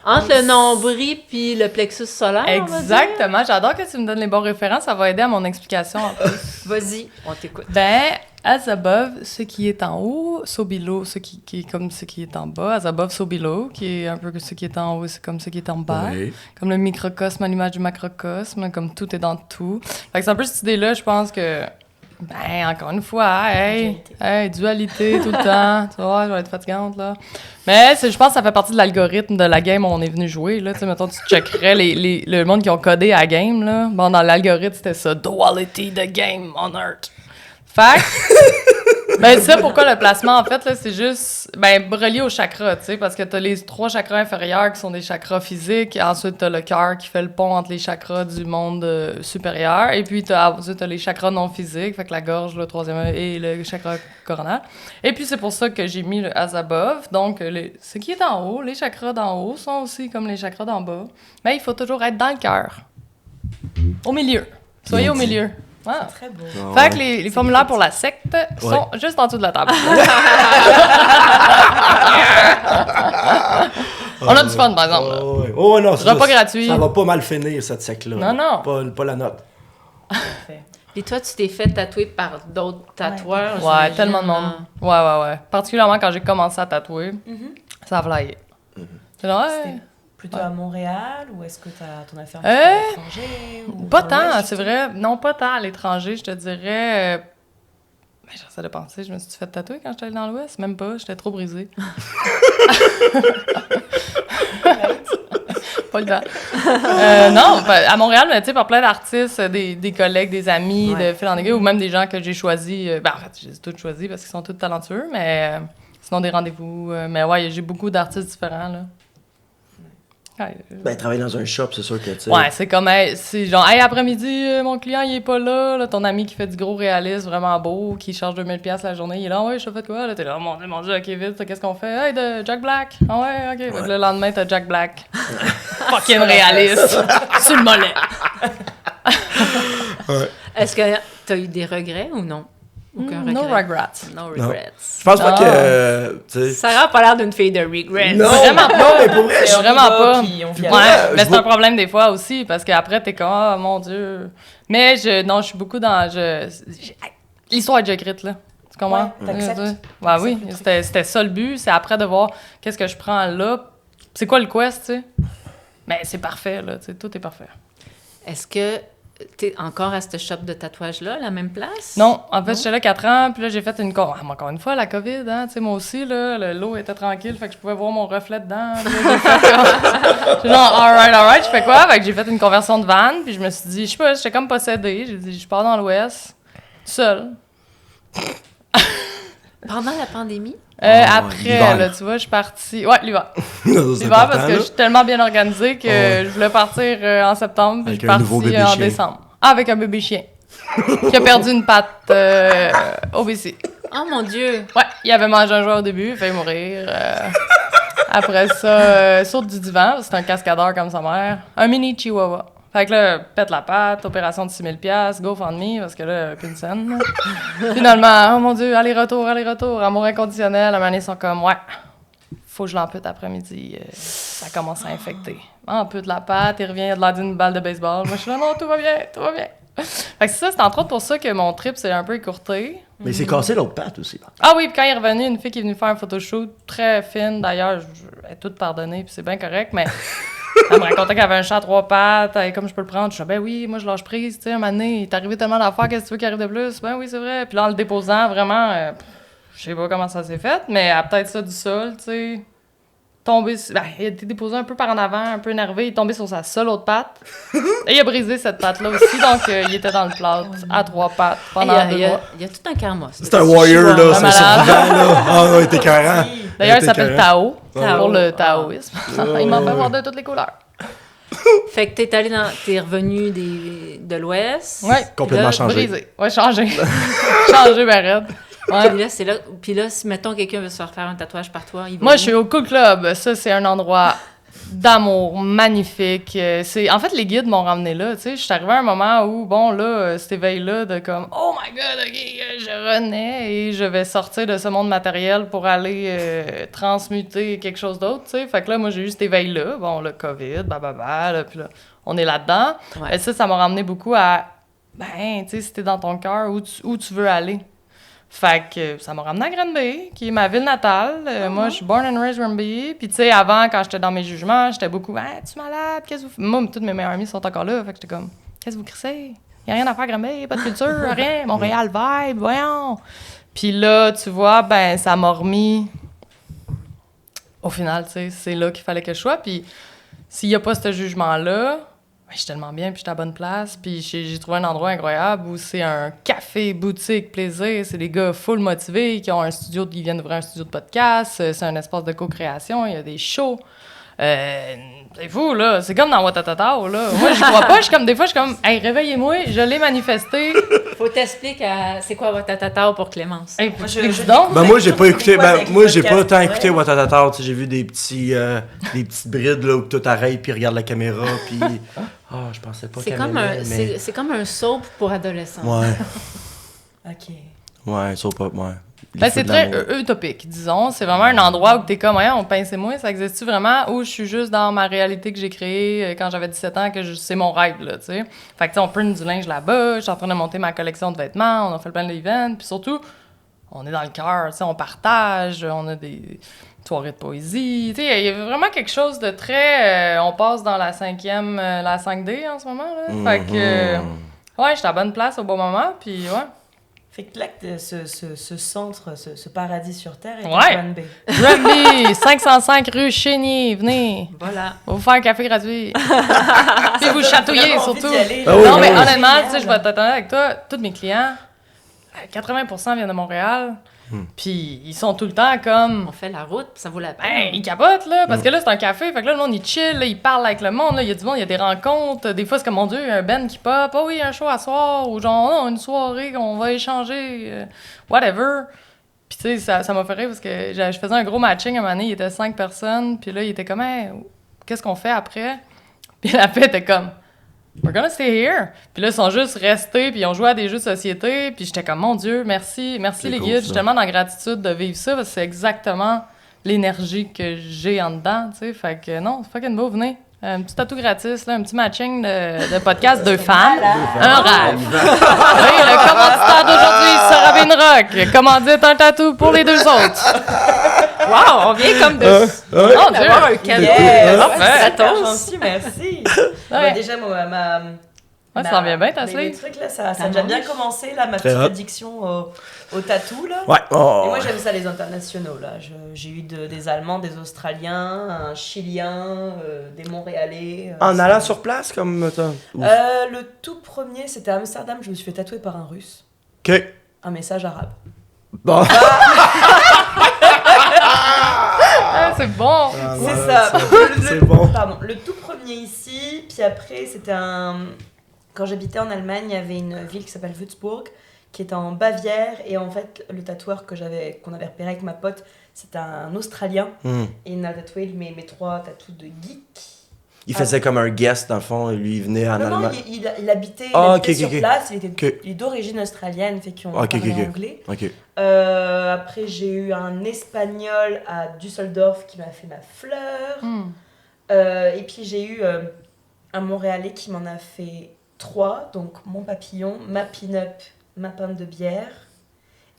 entre le nombril puis le plexus solaire. Exactement. J'adore que tu me donnes les bons références. Ça va aider à mon explication en plus. Vas-y, on t'écoute. Ben, as above, ce qui est en haut, so below, ce qui est comme ce qui est en bas. As above, so below, qui est un peu ce qui est en haut, c'est comme ce qui est en bas. Oui. Comme le microcosme à l'image du macrocosme, comme tout est dans tout. Fait que c'est un peu cette idée-là, je pense que... Ben, encore une fois, dualité tout le temps. Tu vois, je vais être fatigante, là. Mais je pense que ça fait partie de l'algorithme de la game où on est venu jouer, là. Tu sais, mettons, tu checkerais le monde qui ont codé à la game, là. Bon, dans l'algorithme, c'était ça. Duality, the game on Earth. Fait ben, tu sais pourquoi le placement, en fait, là, c'est juste, ben, relié aux chakras, tu sais, parce que t'as les 3 chakras inférieurs qui sont des chakras physiques, ensuite t'as le cœur qui fait le pont entre les chakras du monde supérieur, et puis ensuite t'as les chakras non physiques, fait que la gorge, le 3e et le chakra coronal. Et puis c'est pour ça que j'ai mis le as above, donc ce qui est en haut, les chakras d'en haut sont aussi comme les chakras d'en bas, mais il faut toujours être dans le cœur, au milieu. Soyez au milieu. Ah. C'est très beau. Fait que les formulaires pour la secte sont juste en dessous de la table. On a du fun, par exemple. Non, c'est pas gratuit. Ça va pas mal finir, cette secte-là. Non. Pas la note. Parfait. Et toi, tu t'es fait tatouer par d'autres tatoueurs? Ouais, tellement de monde. Ouais. Particulièrement quand j'ai commencé à tatouer, ça a flyé. C'était plutôt à Montréal ou est-ce que t'en as fait un petit peu à l'étranger? Pas tant, c'est vrai. Non, pas tant à l'étranger, je te dirais... j'essaie de penser, je me suis fait tatouer quand j'étais allée dans l'Ouest? Même pas, j'étais trop brisée. Pas le temps. Non, à Montréal, tu sais, par plein d'artistes, des collègues, des amis de fil en aiguille, ou même des gens que j'ai choisis. En fait, je les ai tous choisis parce qu'ils sont tous talentueux, mais sinon des rendez-vous. Mais ouais, j'ai beaucoup d'artistes différents, là. Travailler dans un shop, c'est sûr que, tu sais... Ouais, c'est comme, c'est genre, hey, après-midi, mon client, il est pas là, ton ami qui fait du gros réalisme vraiment beau, qui charge 2000$ la journée, il est là, ouais, je te fais quoi, là, t'es là, mon Dieu, ok, vite, qu'est-ce qu'on fait? Hey, de Jack Black, ah ouais, ok, fait que le lendemain, t'as Jack Black, fucking réaliste, sur le mollet. Est-ce que t'as eu des regrets ou non? Aucun regret. No regrets. No regrets. Je pense pas que, tu sais... Sarah a pas l'air d'une fille de regrets. Non, vraiment pas. Non, mais pour vrai, C'est vraiment pas. Ouais, mais c'est un problème des fois aussi, parce qu'après, t'es comme, oh mon Dieu. Mais je suis beaucoup dans. L'histoire est déjà écrite, là. Tu comprends? Ouais, t'acceptes. Ouais, oui, c'était ça le but. C'est après de voir qu'est-ce que je prends là. C'est quoi le quest, tu sais? Mais c'est parfait, là. Tu sais, tout est parfait. Est-ce que t'es encore à ce shop de tatouage-là, la même place? Non, en fait, j'étais là 4 ans, puis là, j'ai fait encore une fois, la COVID, hein, tu sais, moi aussi, là, l'eau était tranquille, fait que je pouvais voir mon reflet dedans. Là, j'ai genre, alright, je fais quoi? Fait que j'ai fait une conversion de van, puis je me suis dit, je sais pas, j'étais comme possédée, j'ai dit, je pars dans l'Ouest, tout seul. Pendant la pandémie? Après, là, tu vois, je suis partie... Ouais, l'hiver. L'hiver, parce que je suis tellement bien organisée que je voulais partir en septembre, puis je suis partie en décembre. Ah, avec un bébé chien. Qui a perdu une patte au BC. Oh mon Dieu! Ouais, il avait mangé un jouet au début, il a failli mourir. Après ça, saute du divan, c'est un cascadeur comme sa mère. Un mini chihuahua. Fait que là, pète la patte, opération de 6 000$, GoFundMe, parce que là, plus une scène. Finalement, oh mon Dieu, aller-retour, amour inconditionnel. À un moment donné, ils sont comme, ouais, faut que je l'ampute après-midi. Ça commence à infecter. Ampute la patte, il revient, il a de l'air d'une balle de baseball. Moi, je suis là, non, tout va bien. Fait que c'est ça, c'est entre autres pour ça que mon trip s'est un peu écourté. Mais c'est cassé l'autre patte aussi. Ah oui, puis quand il est revenu, une fille qui est venue faire un photoshoot très fine, d'ailleurs, elle est toute pardonnée, puis c'est bien correct, mais... Elle me racontait qu'elle avait un chat à 3 pattes, et comme je peux le prendre, je dis, ben oui, moi je lâche prise, tu sais, un moment donné, il est arrivé tellement d'affaires, qu'est-ce que tu veux qu'il arrive de plus? Ben oui, c'est vrai. Puis là, en le déposant, vraiment, je sais pas comment ça s'est fait, mais elle a peut-être ça du sol, tu sais. Tombé, il a été déposé un peu par en avant, un peu énervé, il est tombé sur sa seule autre patte, et il a brisé cette patte-là aussi, donc il était dans le plâtre à 3 pattes pendant 2 mois. Il y a tout un karma. C'est un warrior, là, c'est survivant, là. Ah, il était carré. D'ailleurs, il s'appelle Tao, pour le taoïsme. Il m'en fait voir de toutes les couleurs. Fait que t'es revenu de l'Ouest. Ouais. Complètement changé. Brisé. Ouais, changé. Changé, ben raide. Ouais. Puis là, si, mettons, quelqu'un veut se faire un tatouage par toi, il va... Moi, je suis au Cool Club. Ça, c'est un endroit d'amour magnifique. En fait, les guides m'ont ramené là, tu sais. Je suis arrivée à un moment où, bon, là, cet éveil-là de comme, oh my God, OK, je renais et je vais sortir de ce monde matériel pour aller transmuter quelque chose d'autre, tu sais. Fait que là, moi, j'ai eu cet éveil-là. Bon, le COVID, là, puis là, on est là-dedans. Ouais. Et ça m'a ramené beaucoup à, ben, tu sais, si t'es dans ton cœur, où tu veux aller. Fait que ça m'a ramené à Granby, qui est ma ville natale. Moi, je suis born and raised Granby. Puis, tu sais, avant, quand j'étais dans mes jugements, j'étais beaucoup « Hey, tu es malade? Qu'est-ce que vous faites? » Moi, toutes mes meilleurs amis sont encore là. Fait que j'étais comme « Qu'est-ce que vous crissez? Il n'y a rien à faire à Granby, pas de culture, rien. Montréal vibe, voyons. » Puis là, tu vois, ben, ça m'a remis... Au final, tu sais, c'est là qu'il fallait que je sois. Puis, s'il n'y a pas ce jugement-là... Ben, je suis tellement bien, puis je suis à la bonne place. Puis j'ai trouvé un endroit incroyable où c'est un café, boutique, plaisir. C'est des gars full motivés qui ont un studio, qui viennent d'ouvrir un studio de podcast. C'est un espace de co-création. Il y a des shows. C'est fou, là. C'est comme dans Watatatao, là. Moi, je crois pas. Des fois, je suis comme, hey, réveillez-moi, je l'ai manifesté. Faut t'expliquer c'est quoi Watatatao pour Clémence. Hey, moi, j'ai pas écouté. Moi, j'ai pas tant écouté Watatatao. J'ai vu des petites brides, là, où tout arrête, puis regarde la caméra, puis. Je pensais pas c'est comme un soap pour adolescents. Ouais. OK. Ouais, soap up, ouais. c'est très utopique, disons. C'est vraiment un endroit où t'es comme, on pince-moi, ça existe-tu vraiment? Ou je suis juste dans ma réalité que j'ai créée quand j'avais 17 ans, c'est mon rêve, là, tu sais. Fait que, tu sais, on print du linge là-bas, je suis en train de monter ma collection de vêtements, on a fait plein d'events, puis surtout, on est dans le cœur, tu sais, on partage, on a des soirées de poésie, tu sais, il y a vraiment quelque chose de très... on passe dans la 5D en ce moment, là. Fait que, ouais, j'étais à bonne place au bon moment, puis ouais. Fait que là, ce centre, ce paradis sur Terre est Granby. Granby, 505 rue Chénier, venez. Voilà. On va vous faire un café gratuit. Puis vous chatouiller, surtout. Non, mais honnêtement, tu sais, je vais t'attendre avec toi, tous mes clients, 80% viennent de Montréal. Puis ils sont tout le temps comme... On fait la route, ça vaut la peine. Ben, ils capotent, là, parce que là, c'est un café, fait que là, le monde, il chill, là, il parle avec le monde, là, il y a du monde, il y a des rencontres. Des fois, c'est comme, mon Dieu, il y a un band qui pop, oh oui, un show à soir, ou genre, non, une soirée, on va échanger, whatever. Puis tu sais, ça m'a fait rire, parce que je faisais un gros matching à un moment donné, il était 5 personnes, puis là, il était comme, hey, qu'est-ce qu'on fait après? Puis la paix était comme... We're gonna stay here. Puis là, ils sont juste restés, puis ils ont joué à des jeux de société. Puis j'étais comme, mon Dieu, merci les guides. Je suis tellement dans la gratitude de vivre ça, parce que c'est exactement l'énergie que j'ai en dedans, tu sais. Fait que non, c'est fucking beau, venez. Un petit tatou gratis, là, un petit matching de podcast de femmes. Un rêve. Oui, le commanditaire d'aujourd'hui, Sarah Rock. Commandite un tatou pour les deux autres. Wow, on vient comme d'avoir un cadeau. Gentil, merci. Déjà, moi, ça en vient bien, ta les trucs, là, ça a déjà bien commencé, là, ma petite addiction au tatou, là. Ouais. Et moi, j'aime ça, les internationaux, là. J'ai eu des Allemands, des Australiens, un Chilien, des Montréalais. En allant sur place, comme ça? Le tout premier, c'était à Amsterdam, je me suis fait tatouer par un Russe. OK. Un message arabe. Bon. C'est bon. C'est ça. C'est bon. Pardon. Le tout premier ici, puis après, c'était quand j'habitais en Allemagne, il y avait une ville qui s'appelle Würzburg, qui est en Bavière, et en fait, le tatoueur qu'on avait repéré avec ma pote, c'était un Australien, et il m'a tatoué mes 3 tatous de geek. Il faisait comme un guest, dans le fond, et lui, il venait en Allemagne. Non, il habitait sur place, il est d'origine australienne, fait qu'on parlait anglais. Après, j'ai eu un Espagnol à Düsseldorf qui m'a fait ma fleur. Et puis, j'ai eu un Montréalais qui m'en a fait 3, donc mon papillon, ma pin-up, ma pinte de bière.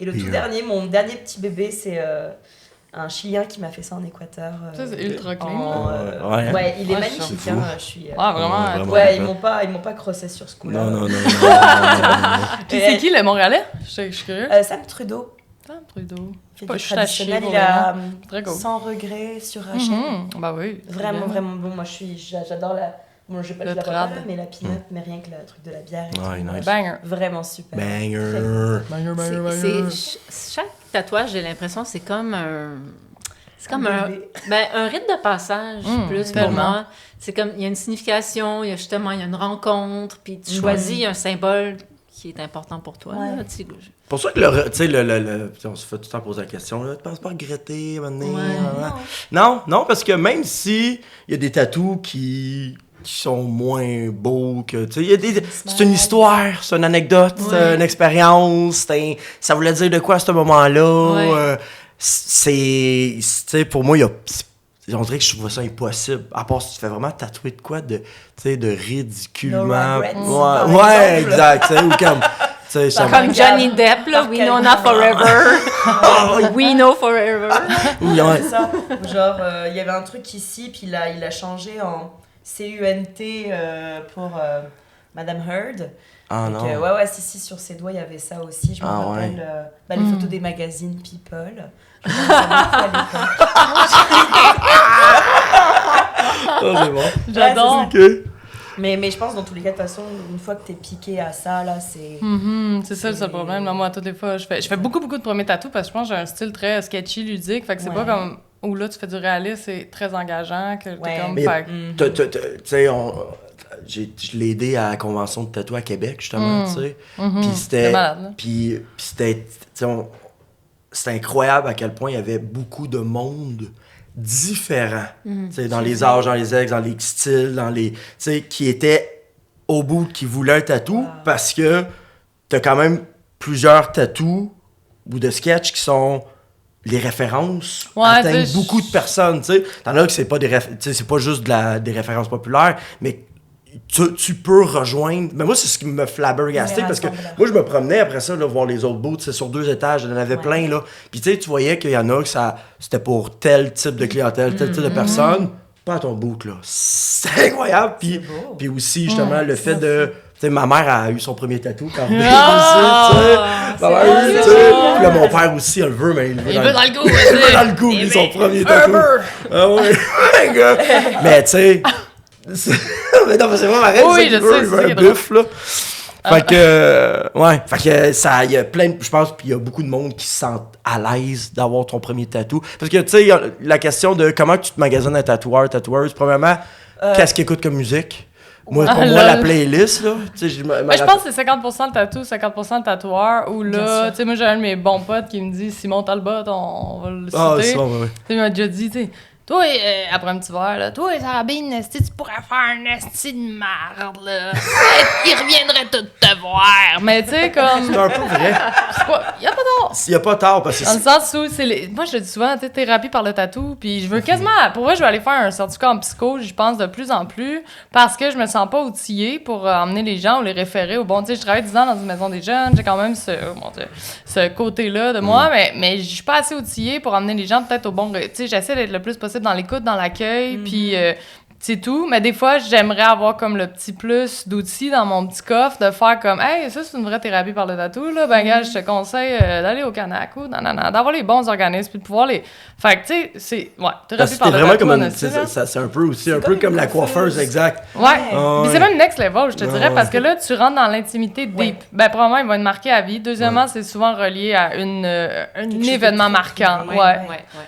Et le tout dernier, mon dernier petit bébé, c'est un Chilien qui m'a fait ça en Équateur. Ça, c'est ultra clean. Ouais, il est magnifique. Je suis, vraiment. Ouais, ils m'ont pas crossé sur ce coup-là. Non. Puis c'est qui, le Montréalais? Je suis curieux. Sam Trudeau. Sam Trudeau. Je suis traditionnel, il a Sans regret sur H&M. Bah oui. Vraiment bon. Moi, j'adore la... Bon, je la pas là, mais la peanut, mais rien que le truc de la bière. Nice. Banger. Vraiment super. Banger. Chaque tatouage, j'ai l'impression, c'est comme un rite de passage, plus pour moi. C'est comme, il y a une signification, il y a une rencontre, puis tu choisis un symbole qui est important pour toi. Ouais. Là, pour ça que on se fait tout le temps poser la question, là, tu penses pas regretter, Non, parce que même si il y a des tatous qui sont moins beaux que... C'est une histoire, c'est une anecdote, c'est une expérience, ça voulait dire de quoi à ce moment-là. Pour moi, on dirait que je trouve ça impossible. À part si tu fais vraiment tatouer de quoi de ridiculement... Ouais, exact. Ou comme... Comme Johnny Depp, là, We Know Not Forever. We Know Forever. C'est ça. Genre, il y avait un truc ici, puis il a changé en CUNT pour Madame Heard. Ah non. Si, sur ses doigts, il y avait ça aussi. Je me rappelle les photos des magazines People. Je me c'est bon. J'adore. Mais je pense, dans tous les cas, de toute façon, une fois que t'es piqué à ça, là, c'est... c'est ça le seul problème. Là, moi, toutes les fois, je fais beaucoup de premiers tatous parce que je pense que j'ai un style très sketchy, ludique. Fait que c'est pas comme... Où là, tu fais du réalisme, c'est très engageant. Que t'es comme... Tu sais, je l'ai aidé à la convention de tatou à Québec, justement, tu sais. Puis c'était... Puis c'était... C'était incroyable à quel point il y avait beaucoup de monde différent, dans les âges, dans les ex, dans les styles, qui étaient au bout, qui voulaient un tatou, parce que t'as quand même plusieurs tatous ou de sketchs qui sont... Les références Ouais, atteignent beaucoup de personnes, tu sais. T'en as que c'est pas c'est pas juste des références populaires, mais tu peux rejoindre... Mais moi, c'est ce qui me flabbergastait, parce que moi, je me promenais après ça, là, voir les autres booths, c'est sur 2 étages, il y en avait plein, là. Puis tu sais, tu voyais qu'il y en a que c'était pour tel type de clientèle, tel type de personne. Pas à ton boot, là. C'est incroyable. Puis aussi, justement, le fait de... Tu sais, ma mère a eu son premier tatou quand elle Ma mère a eu, tu sais. Puis là, mon père aussi, elle le veut, mais il veut dans le goût. Il veut dans le goût, lui, son premier tatou. Ah ouais, gars. Mais tu sais... mais non, c'est vraiment arrête, oui, il veut un buff, là. Fait que, ouais, fait que ça, il y a plein de, je pense, puis il y a beaucoup de monde qui se sentent à l'aise d'avoir ton premier tatou. Parce que, tu sais, la question de comment tu te magasines un tatoueuse, premièrement, qu'est-ce qu'il écoute comme musique? Moi, pour moi, la playlist, là, tu sais, je pense que c'est 50% le tatou, 50% le tatoueur, ou là, tu sais, moi, j'ai un de mes bons potes qui me dit, Simon Talbot, on va le citer. Ah, ça, ouais. Tu sais, il m'a déjà dit, tu sais, toi, après un petit verre, là, toi, Sarabine, tu pourrais faire un esti de merde, là. Il reviendrait tout te voir. Mais tu sais, comme. C'est un peu vrai. Il y a pas tort. Il y a pas tort, parce que dans le sens où moi, je le dis souvent, tu sais, thérapie par le tatou. Puis je veux quasiment. Pour vrai, je vais aller faire un certificat en psycho, je pense, de plus en plus. Parce que je me sens pas outillée pour emmener les gens ou les référer au bon. Tu sais, je travaille 10 ans dans une maison des jeunes. J'ai quand même ce côté-là de moi. Mais je suis pas assez outillée pour emmener les gens peut-être au bon. Tu sais, j'essaie d'être le plus possible dans l'écoute, dans l'accueil, puis c'est tout. Mais des fois, j'aimerais avoir comme le petit plus d'outils dans mon petit coffre, de faire comme, hey, ça, c'est une vraie thérapie par le tatou, là. Ben, gars, je te conseille d'aller au Canac ou d'avoir les bons organismes, puis de pouvoir les. Fait que, tu sais, c'est. Ouais, thérapie par le tatou. Comme c'est un peu aussi, un peu comme la coiffeuse, exact. Ouais. Puis c'est même next level, je te dirais, parce que là, tu rentres dans l'intimité deep. Ben, probablement, il va être marqué à vie. Deuxièmement, c'est souvent relié à un événement marquant. Ouais.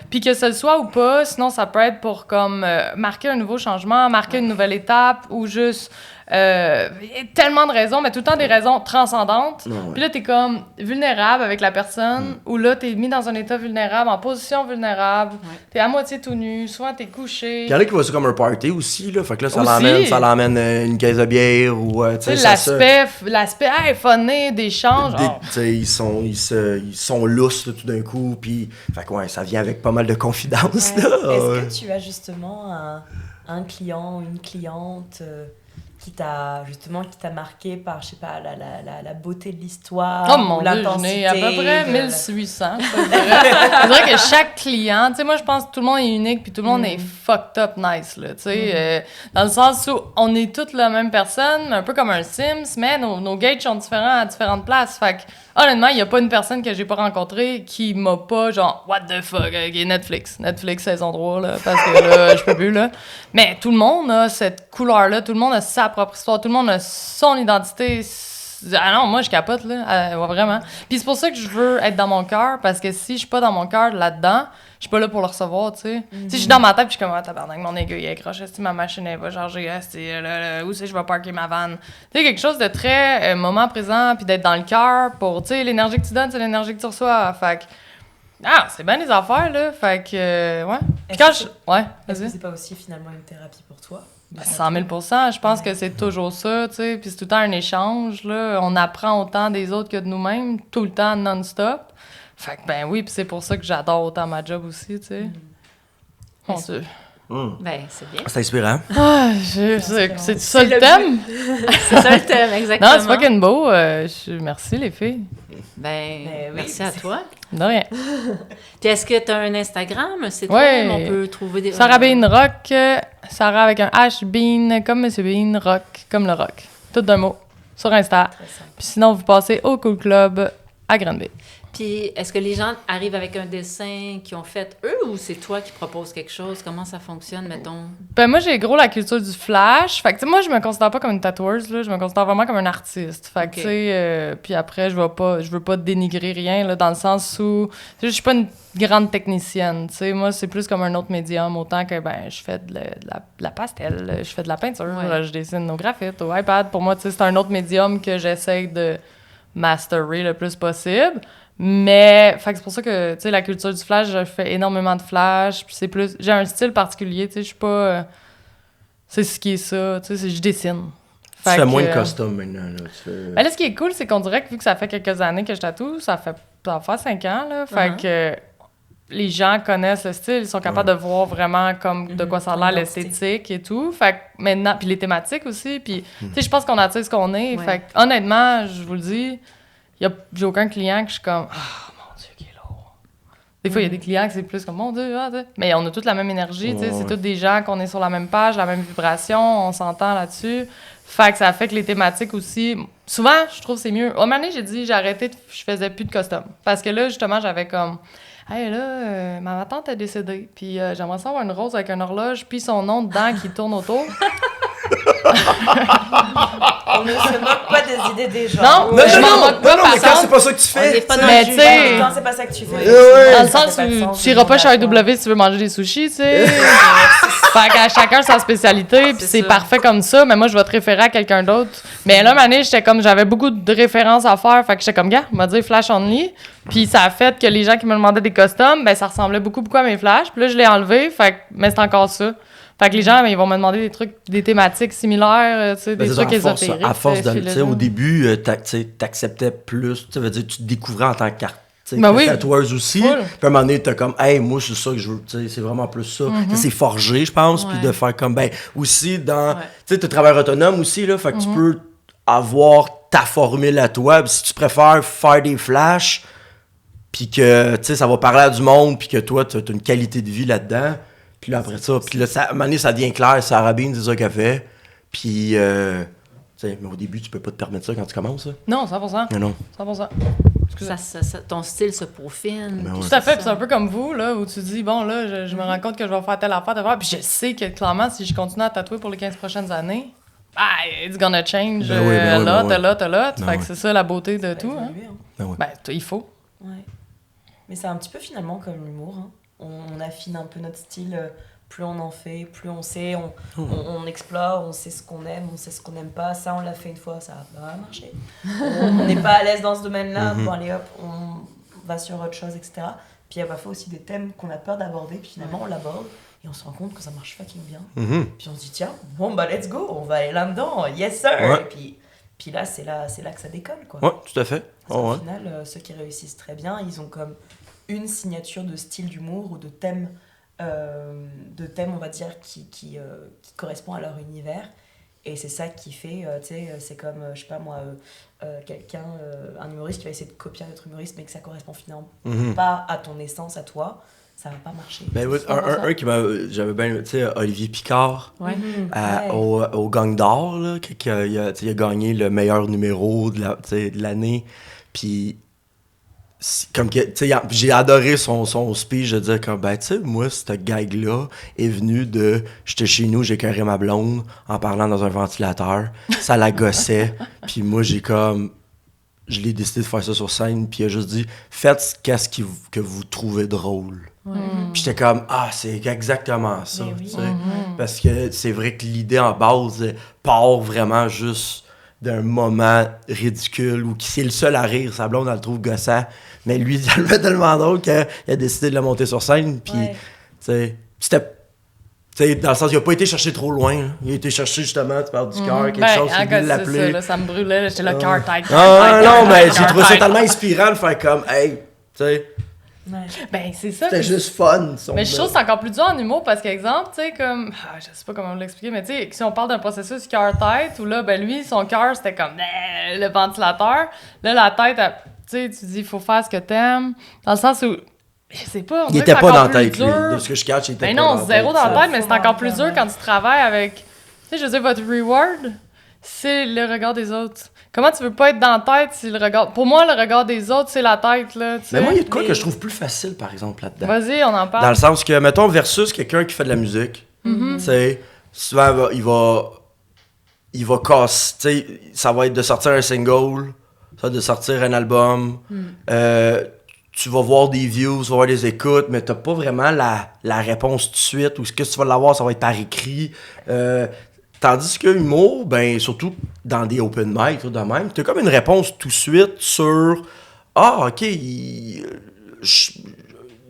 Puis que ce soit ou pas, sinon, ça peut être pour comme marquer un nouveau changement, marquer une nouvelle étape ou juste tellement de raisons, mais tout le temps des raisons transcendantes. Puis là, t'es comme vulnérable avec la personne ou là, t'es mis dans un état vulnérable, en position vulnérable. T'es à moitié tout nu, souvent t'es couché. Il y en a qui voient ça comme un party aussi, là. Fait que là, ça l'emmène une caisse de bière ou... tu sais, l'aspect funné, d'échange. Ils sont lousses là, tout d'un coup, puis... Fait que ça vient avec pas mal de confidence, là. Est-ce que tu as justement un client ou une cliente qui t'a marqué par, je sais pas, la beauté de l'histoire, oh mon Dieu, j'en ai à peu près 1800. C'est vrai que chaque client, tu sais, moi je pense que tout le monde est unique puis tout le monde est fucked up nice, là, tu sais, dans le sens où on est toutes la même personne, un peu comme un Sims, mais nos gages sont différents à différentes places, fait que honnêtement, il y a pas une personne que j'ai pas rencontrée qui m'a pas genre what the fuck, Netflix saison 3 là, parce que là je peux plus là. Mais tout le monde a cette couleur là, tout le monde a sa propre histoire, tout le monde a son identité. Ah non, moi je capote là, vraiment. Puis c'est pour ça que je veux être dans mon cœur, parce que si je suis pas dans mon cœur là-dedans, je suis pas là pour le recevoir, tu sais. Si je suis dans ma tête, puis je suis comme, tabarnak, mon aiguille accroche, si ma machine elle va charger, où c'est je vais parker ma vanne. Tu sais, quelque chose de très moment présent, puis d'être dans le cœur pour, tu sais, l'énergie que tu donnes, c'est l'énergie que tu reçois. Fait que, c'est bien les affaires, là. Fait que, ouais. Est-ce que c'est pas aussi finalement une thérapie pour toi? 100 000 %. Je pense que c'est toujours ça, tu sais. Puis c'est tout le temps un échange, là. On apprend autant des autres que de nous-mêmes, tout le temps, non-stop. Fait que, ben oui, puis c'est pour ça que j'adore autant ma job aussi, tu sais. Mon Dieu. Ben, c'est bien. C'est inspirant. C'est ça le thème? C'est ça le thème, exactement. Non, c'est fucking beau. Merci, les filles. Ben merci à toi. De rien. Puis est-ce que tu as un Instagram? C'est toi, on peut trouver des... Sarah Bean Rock. Sarah avec un H, Bean, comme Monsieur Bean, Rock, comme le rock. Tout d'un mot. Sur Insta. Puis sinon, vous passez au Cool Club à Granby. Puis, est-ce que les gens arrivent avec un dessin qu'ils ont fait eux ou c'est toi qui proposes quelque chose? Comment ça fonctionne, mettons? Ben moi, j'ai gros la culture du flash. Fait que, moi, je me considère pas comme une tatoueuse, là. Je me considère vraiment comme un artiste. Fait que, tu sais, puis après, je veux pas dénigrer rien, là, dans le sens où je suis pas une grande technicienne, tu sais. Moi, c'est plus comme un autre médium, autant que, je fais de la pastel, je fais de la peinture, là, je dessine au graphite, au iPad. Pour moi, tu sais, c'est un autre médium que j'essaie de masterer le plus possible. Mais, fait que c'est pour ça que, tu sais, la culture du flash, je fais énormément de flash, puis c'est plus... J'ai un style particulier, tu sais, je suis pas... c'est ce qui est ça, tu sais, je dessine. Tu fais moins de custom maintenant. Là. Ben là, ce qui est cool, c'est qu'on dirait que vu que ça fait quelques années que je tatoue, ça va faire 5 ans, là. Fait que les gens connaissent le style, ils sont capables de voir vraiment comme de quoi ça a l'air, l'esthétique et tout. Fait que maintenant, puis les thématiques aussi, puis tu sais, je pense qu'on attire ce qu'on est. Fait que honnêtement, je vous le dis, j'ai aucun client que je suis comme mon Dieu, qu'il est lourd. Des fois, il y a des clients que c'est plus comme mon Dieu, mais on a toute la même énergie, tu sais, c'est tous des gens qu'on est sur la même page, la même vibration, on s'entend là-dessus. Fait que ça fait que les thématiques aussi, souvent, je trouve que c'est mieux. Au moment donné, j'ai dit, je faisais plus de custom. Parce que là, justement, j'avais comme, hey, là, ma tante est décédée, puis j'aimerais ça avoir une rose avec une horloge, puis son nom dedans qui tourne autour. On ne se moque pas des idées des gens. Non, je m'en moque pas, mais quand c'est pas ça que tu fais. Mais tu sais, quand c'est pas ça que tu fais. dans le sens où tu iras pas chez AW si tu veux manger des sushis, tu sais. Fait qu'à chacun sa spécialité, puis c'est parfait comme ça, mais moi, je vais te référer à quelqu'un d'autre. Mais là, Mané, j'avais beaucoup de références à faire, fait que j'étais comme, gars, on m'a dit flash only. Puis ça a fait que les gens qui me demandaient des customs, ben ça ressemblait beaucoup à mes flashs. Puis là, je l'ai enlevé, mais c'est encore ça. Fait que les gens, ils vont me demander des trucs, des thématiques similaires, tu sais, des trucs ésotériques. À force de, tu sais, au début, t'acceptais plus, tu veux dire, tu te découvrais en tant que tatoueuse aussi. Cool. Puis à un moment donné, t'as comme, hey, moi, c'est ça que je veux, tu sais, c'est vraiment plus ça. C'est forgé, je pense, puis de faire comme, ben, aussi dans, tu sais, t'as travail autonome aussi, là, fait que tu peux avoir ta formule à toi, puis si tu préfères faire des flashs, puis que, tu sais, ça va parler à du monde, puis que toi, t'as une qualité de vie là-dedans. Puis là, après ça, à un moment donné, ça devient clair, c'est Arabine, c'est ça qu'elle fait. Puis, tu sais, mais au début, tu peux pas te permettre ça quand tu commences, ça. Non, 100%. Non. 100%. Ton style se peaufine. Tout à fait, puis c'est un peu comme vous, là, où tu dis, bon, là, je me rends compte que je vais faire telle affaire, puis je sais que, clairement, si je continue à tatouer pour les 15 prochaines années, it's gonna change a lot. Fait que c'est ça, la beauté de tout. Ben, il faut. Ouais. Mais c'est un petit peu, finalement, comme l'humour, hein. On affine un peu notre style, plus on en fait, plus on sait, on explore, on sait ce qu'on aime, on sait ce qu'on n'aime pas. Ça, on l'a fait une fois, ça va marcher. On n'est pas à l'aise dans ce domaine-là, bon allez hop, on va sur autre chose, etc. Puis il y a parfois aussi des thèmes qu'on a peur d'aborder, puis finalement on l'aborde, et on se rend compte que ça marche fucking bien. Puis on se dit, tiens, bon bah let's go, on va aller là-dedans, yes sir. Et puis là, c'est là que ça décolle, quoi. Ouais, tout à fait. Parce qu'au final, ceux qui réussissent très bien, ils ont comme une signature de style d'humour ou de thème, on va dire, qui correspond à leur univers. Et c'est ça qui fait, tu sais, c'est comme, je sais pas moi, un humoriste qui va essayer de copier un autre humoriste, mais que ça correspond finalement pas à ton essence, à toi, ça va pas marcher. Ben, un qui j'avais bien, tu sais, Olivier Picard, au Gang d'Or, là, il a gagné le meilleur numéro de l'année. Puis, comme que, tu sais, j'ai adoré son speech de dire comme, ben, tu sais, moi, cette gag-là est venue de, j'étais chez nous, j'ai écœuré ma blonde en parlant dans un ventilateur, ça la gossait, puis moi, je l'ai décidé de faire ça sur scène, puis il a juste dit, faites que vous trouvez drôle. Puis j'étais comme, c'est exactement ça, tu sais, parce que c'est vrai que l'idée en base part vraiment juste d'un moment ridicule ou qui c'est le seul à rire, sa blonde elle le trouve gossant, mais lui ça le fait tellement drôle qu'il a décidé de le monter sur scène, puis c'était, tu sais, dans le sens il a pas été chercher trop loin, là. Il a été chercher justement, tu parles du cœur, quelque chose qui voulait l'appeler. Ça me brûlait, j'étais là, cœur tête. Non, mais j'ai trouvé ça tellement inspirant de faire comme, hey, tu sais. Ben, c'est ça. C'était juste fun. Mais je trouve que c'est encore plus dur en humour parce qu'exemple, tu sais, comme. Je sais pas comment vous l'expliquer, mais tu sais, si on parle d'un processus cœur-tête, où là, ben lui, son cœur, c'était comme le ventilateur. Là, la tête, tu sais, tu dis, il faut faire ce que t'aimes. Dans le sens où. Je sais pas. Il était pas dans la tête, lui. De ce que je catch, il était pas dans la tête. Ben non, zéro dans la tête, mais c'est encore plus dur quand tu travailles avec. Tu sais, je veux dire, votre reward, c'est le regard des autres. Comment tu veux pas être dans la tête si le regard... Pour moi, le regard des autres, c'est la tête, là, tu sais. Mais moi, il y a de quoi que je trouve plus facile, par exemple, là-dedans. Vas-y, on en parle. Dans le sens que, mettons, versus quelqu'un qui fait de la musique, tu sais, souvent, il va casser, tu sais, ça va être de sortir un single, ça va être de sortir un album, tu vas voir des views, tu vas voir des écoutes, mais t'as pas vraiment la réponse tout de suite, ou ce que tu vas l'avoir, ça va être par écrit, tandis que l'humour, ben, surtout dans des open mic, de même, t'as comme une réponse tout de suite sur « Ah, OK, il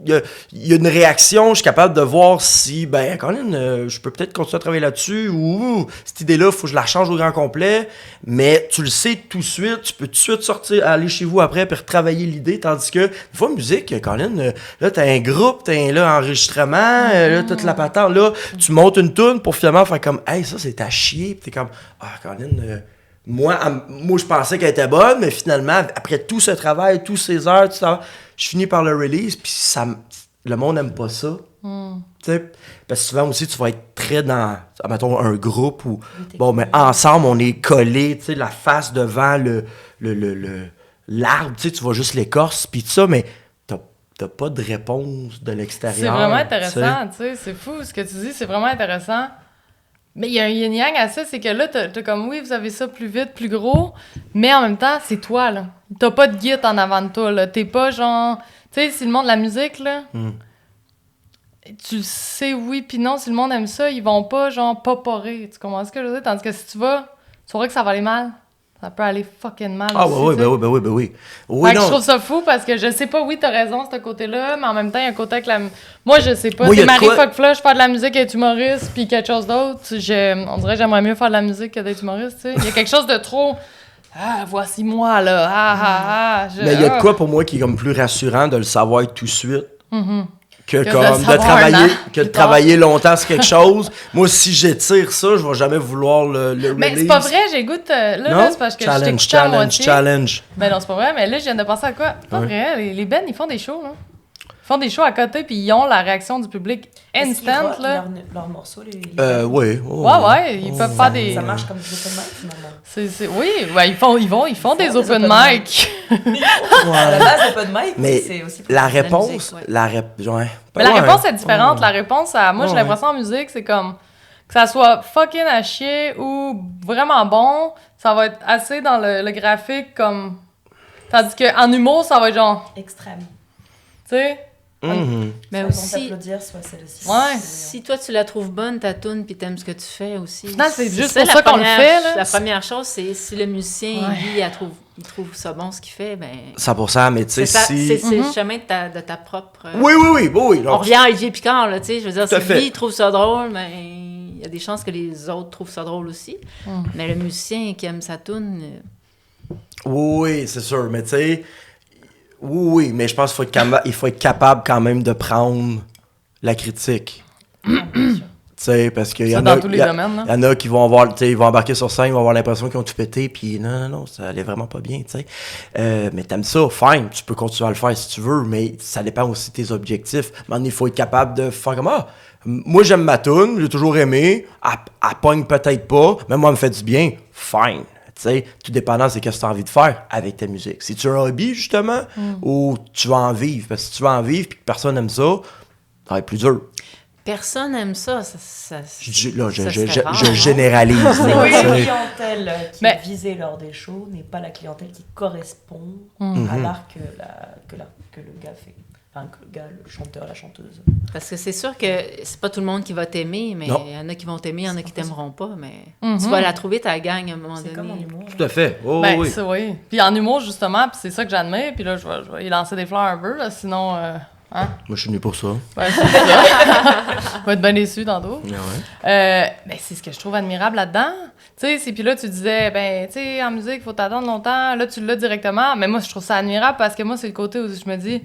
il y a une réaction, je suis capable de voir si, ben, Colin, je peux peut-être continuer à travailler là-dessus, ou cette idée-là, il faut que je la change au grand complet, mais tu le sais tout de suite, tu peux tout de suite sortir, aller chez vous après, puis retravailler l'idée, tandis que, des fois, musique, Colin, là, t'as un groupe, t'as là, enregistrement, là, toute la patente, là, tu montes une toune pour finalement faire comme, hey, ça, c'est à chier, puis t'es comme, Colin, moi, je pensais qu'elle était bonne, mais finalement, après tout ce travail, tous ces heures, tout ça, je finis par le release, puis le monde n'aime pas ça. T'sais, parce que souvent aussi, tu vas être très dans, mettons, un groupe où, mais ensemble, on est collés, tu sais, la face devant l'arbre, tu vas juste l'écorce, puis tout ça, mais t'as pas de réponse de l'extérieur. C'est vraiment intéressant, tu sais, c'est fou, ce que tu dis, c'est vraiment intéressant. Mais il y a un yin-yang à ça, c'est que là, t'as comme, oui, vous avez ça plus vite, plus gros, mais en même temps, c'est toi, là. T'as pas de guide en avant de toi, là. T'es pas genre... Tu sais, si le monde de la musique, là, tu le sais, oui, puis non, si le monde aime ça, ils vont pas, genre, paporer. Tu comprends ce que je veux dire? Tandis que si tu sauras que ça va aller mal. Ça peut aller fucking mal aussi. Oui. Fait que je trouve ça fou parce que je sais pas, oui, t'as raison, ce côté-là, mais en même temps, il y a un côté avec la... Moi, je sais pas. C'est Marie Fuck Flush, faire de la musique, être humoriste, puis quelque chose d'autre. On dirait que j'aimerais mieux faire de la musique que d'être humoriste, tu sais. Il y a quelque chose de trop... voici moi, là. Mais il y a de quoi pour moi qui est comme plus rassurant de le savoir tout de suite. Que comme de travailler longtemps sur quelque chose. Moi, si j'étire ça, je vais jamais vouloir le mais release. c'est pas vrai, j'ai goût de... Là, c'est parce que je t'écoute à moitié. Challenge. Mais non, c'est pas vrai. Mais là, je viens de penser à quoi? Pas vrai. Les bands, ils font des shows, là. Ils font des shows à côté, puis ils ont la réaction du public instant, là. Leurs morceaux, oui. Ouais, ils peuvent faire des... Ça marche comme des open mic, finalement. Oui, ben, ils font des open mic. À la base, open mic, mais c'est aussi... La réponse... Mais la réponse est différente. La réponse à... Moi, j'ai l'impression en musique, c'est comme... Que ça soit fucking à chier ou vraiment bon, ça va être assez dans le graphique comme... Tandis qu'en humour, ça va être genre... Extrême. Tu sais? Mais aussi, soit celle-ci. Ouais. Si toi tu la trouves bonne ta toune puis t'aimes ce que tu fais aussi. Non, c'est juste pour ça qu'on le fait là. La première chose, c'est si le musicien lui il trouve ça bon ce qu'il fait, ben 100%, mais tu sais si c'est le chemin de ta propre. Oui. On revient à Olivier Picard là, tu sais, je veux dire si lui il trouve ça drôle, mais il y a des chances que les autres trouvent ça drôle aussi. Mais le musicien qui aime sa toune. Oui, c'est sûr, mais tu sais. Oui, mais je pense qu'il faut être capable quand même de prendre la critique. Tu sais, parce qu'il y en a... dans tous les domaines, là. Il y en a qui vont avoir... Tu sais, ils vont embarquer sur scène, ils vont avoir l'impression qu'ils ont tout pété, puis non, ça allait vraiment pas bien, tu sais. Mais t'aimes ça, fine, tu peux continuer à le faire si tu veux, mais ça dépend aussi de tes objectifs. Maintenant, il faut être capable de faire comme, moi j'aime ma toune, j'ai toujours aimé, elle pogne peut-être pas, mais moi elle me fait du bien, fine. T'sais, tout dépendant, c'est qu'est-ce que tu as envie de faire avec ta musique. Si tu as un hobby, justement, ou tu vas en vivre. Parce que si tu vas en vivre et que personne n'aime ça, ça va être plus dur. Personne n'aime ça. Je généralise. C'est la clientèle qui est visée lors des shows n'est pas la clientèle qui correspond à l'art que le gars fait. Enfin, que le gars, le chanteur, la chanteuse. Parce que c'est sûr que c'est pas tout le monde qui va t'aimer, mais il y en a qui vont t'aimer, il y en a qui t'aimeront pas, mais tu vas la trouver, ta gang, à un moment donné. C'est comme en humour. Tout à fait. Oh, ben, oui. Ça, oui. Puis en humour, justement, puis c'est ça que j'admets, puis là, je vais y lancer des fleurs un peu, là, sinon... Moi, je suis venu pour ça. Ouais, c'est ça. Je vais être bien déçu tantôt. Ouais. Ben, c'est ce que je trouve admirable là-dedans. Tu sais, puis là, tu disais, ben, tu sais, en musique, il faut t'attendre longtemps. Là, tu l'as directement. Mais moi, je trouve ça admirable parce que moi, c'est le côté où je me dis...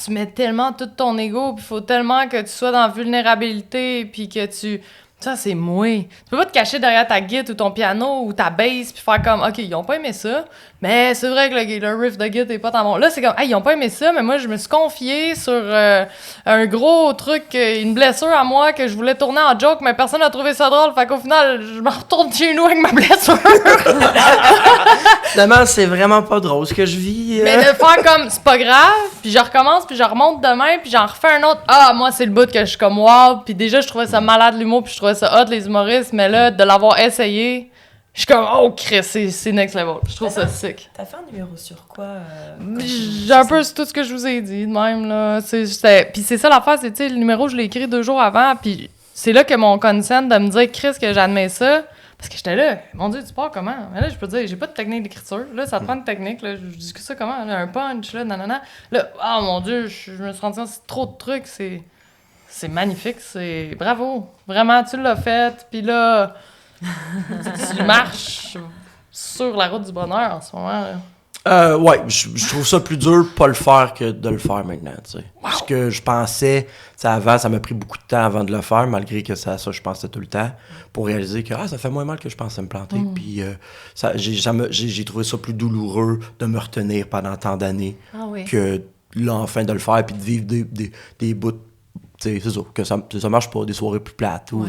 tu mets tellement tout ton ego, puis il faut tellement que tu sois dans la vulnérabilité, puis que tu... Ça, c'est moué. Tu peux pas te cacher derrière ta guitare ou ton piano ou ta bass, puis faire comme, OK, ils ont pas aimé ça, mais c'est vrai que le riff de guitare est pas tant bon. Là, c'est comme, hey, ils ont pas aimé ça, mais moi, je me suis confiée sur un gros truc, une blessure à moi que je voulais tourner en joke, mais personne n'a trouvé ça drôle, fait qu'au final, je me retourne chez nous avec ma blessure. Finalement, c'est vraiment pas drôle ce que je vis. Mais de faire comme, c'est pas grave, puis je recommence, puis je remonte demain, puis j'en refais un autre. Moi, c'est le bout que je suis comme wow, puis déjà, je trouvais ça malade l'humour, puis je trouvais ça hot les humoristes, mais là, de l'avoir essayé, je suis comme, oh Chris, c'est next level. Je trouve ça sick. T'as fait un numéro sur quoi? J'ai un peu tout ce que je vous ai dit, de même, là. Puis c'est ça l'affaire, c'est, tu sais, le numéro, je l'ai écrit 2 jours avant, puis c'est là que mon consent de me dire, Chris, que j'admets ça. Parce que j'étais là, mon Dieu, tu pars comment? Mais là, je peux te dire, j'ai pas de technique d'écriture. Là, ça te prend une technique. Là, je dis que ça comment? Là, un punch, là, nanana. Là, mon Dieu, je me suis rendu compte, c'est trop de trucs. C'est magnifique. C'est bravo. Vraiment, tu l'as fait. Puis là, tu marches sur la route du bonheur en ce moment. Là. Ouais, je trouve ça plus dur de pas le faire que de le faire maintenant, tu sais. Parce que je pensais, avant, ça m'a pris beaucoup de temps avant de le faire, malgré que ça je pensais tout le temps, pour réaliser que ça fait moins mal que je pensais me planter. Puis j'ai trouvé ça plus douloureux de me retenir pendant tant d'années que là, enfin, de le faire puis de vivre des bouts. C'est ça, que ça marche pas, des soirées plus plates, ou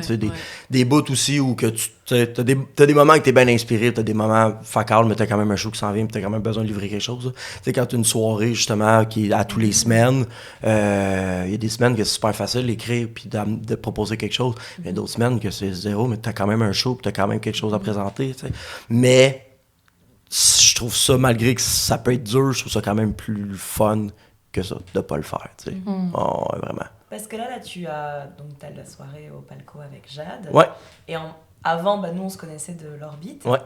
des bouts aussi où que t'as des moments que t'es bien inspiré, t'as des moments facal, mais t'as quand même un show qui s'en vient, puis t'as quand même besoin de livrer quelque chose. Tu sais, quand t'as une soirée, justement, qui est à tous les semaines, il y a des semaines que c'est super facile d'écrire puis de proposer quelque chose. Il y a d'autres semaines que c'est zéro, mais t'as quand même un show, puis t'as quand même quelque chose à présenter, tu sais. Mais je trouve ça, malgré que ça peut être dur, je trouve ça quand même plus fun que ça, de pas le faire, tu sais. Oh, vraiment. Parce que là tu as la soirée au Palco avec Jade. Ouais. Et avant, nous, on se connaissait de l'Orbite. Ouais.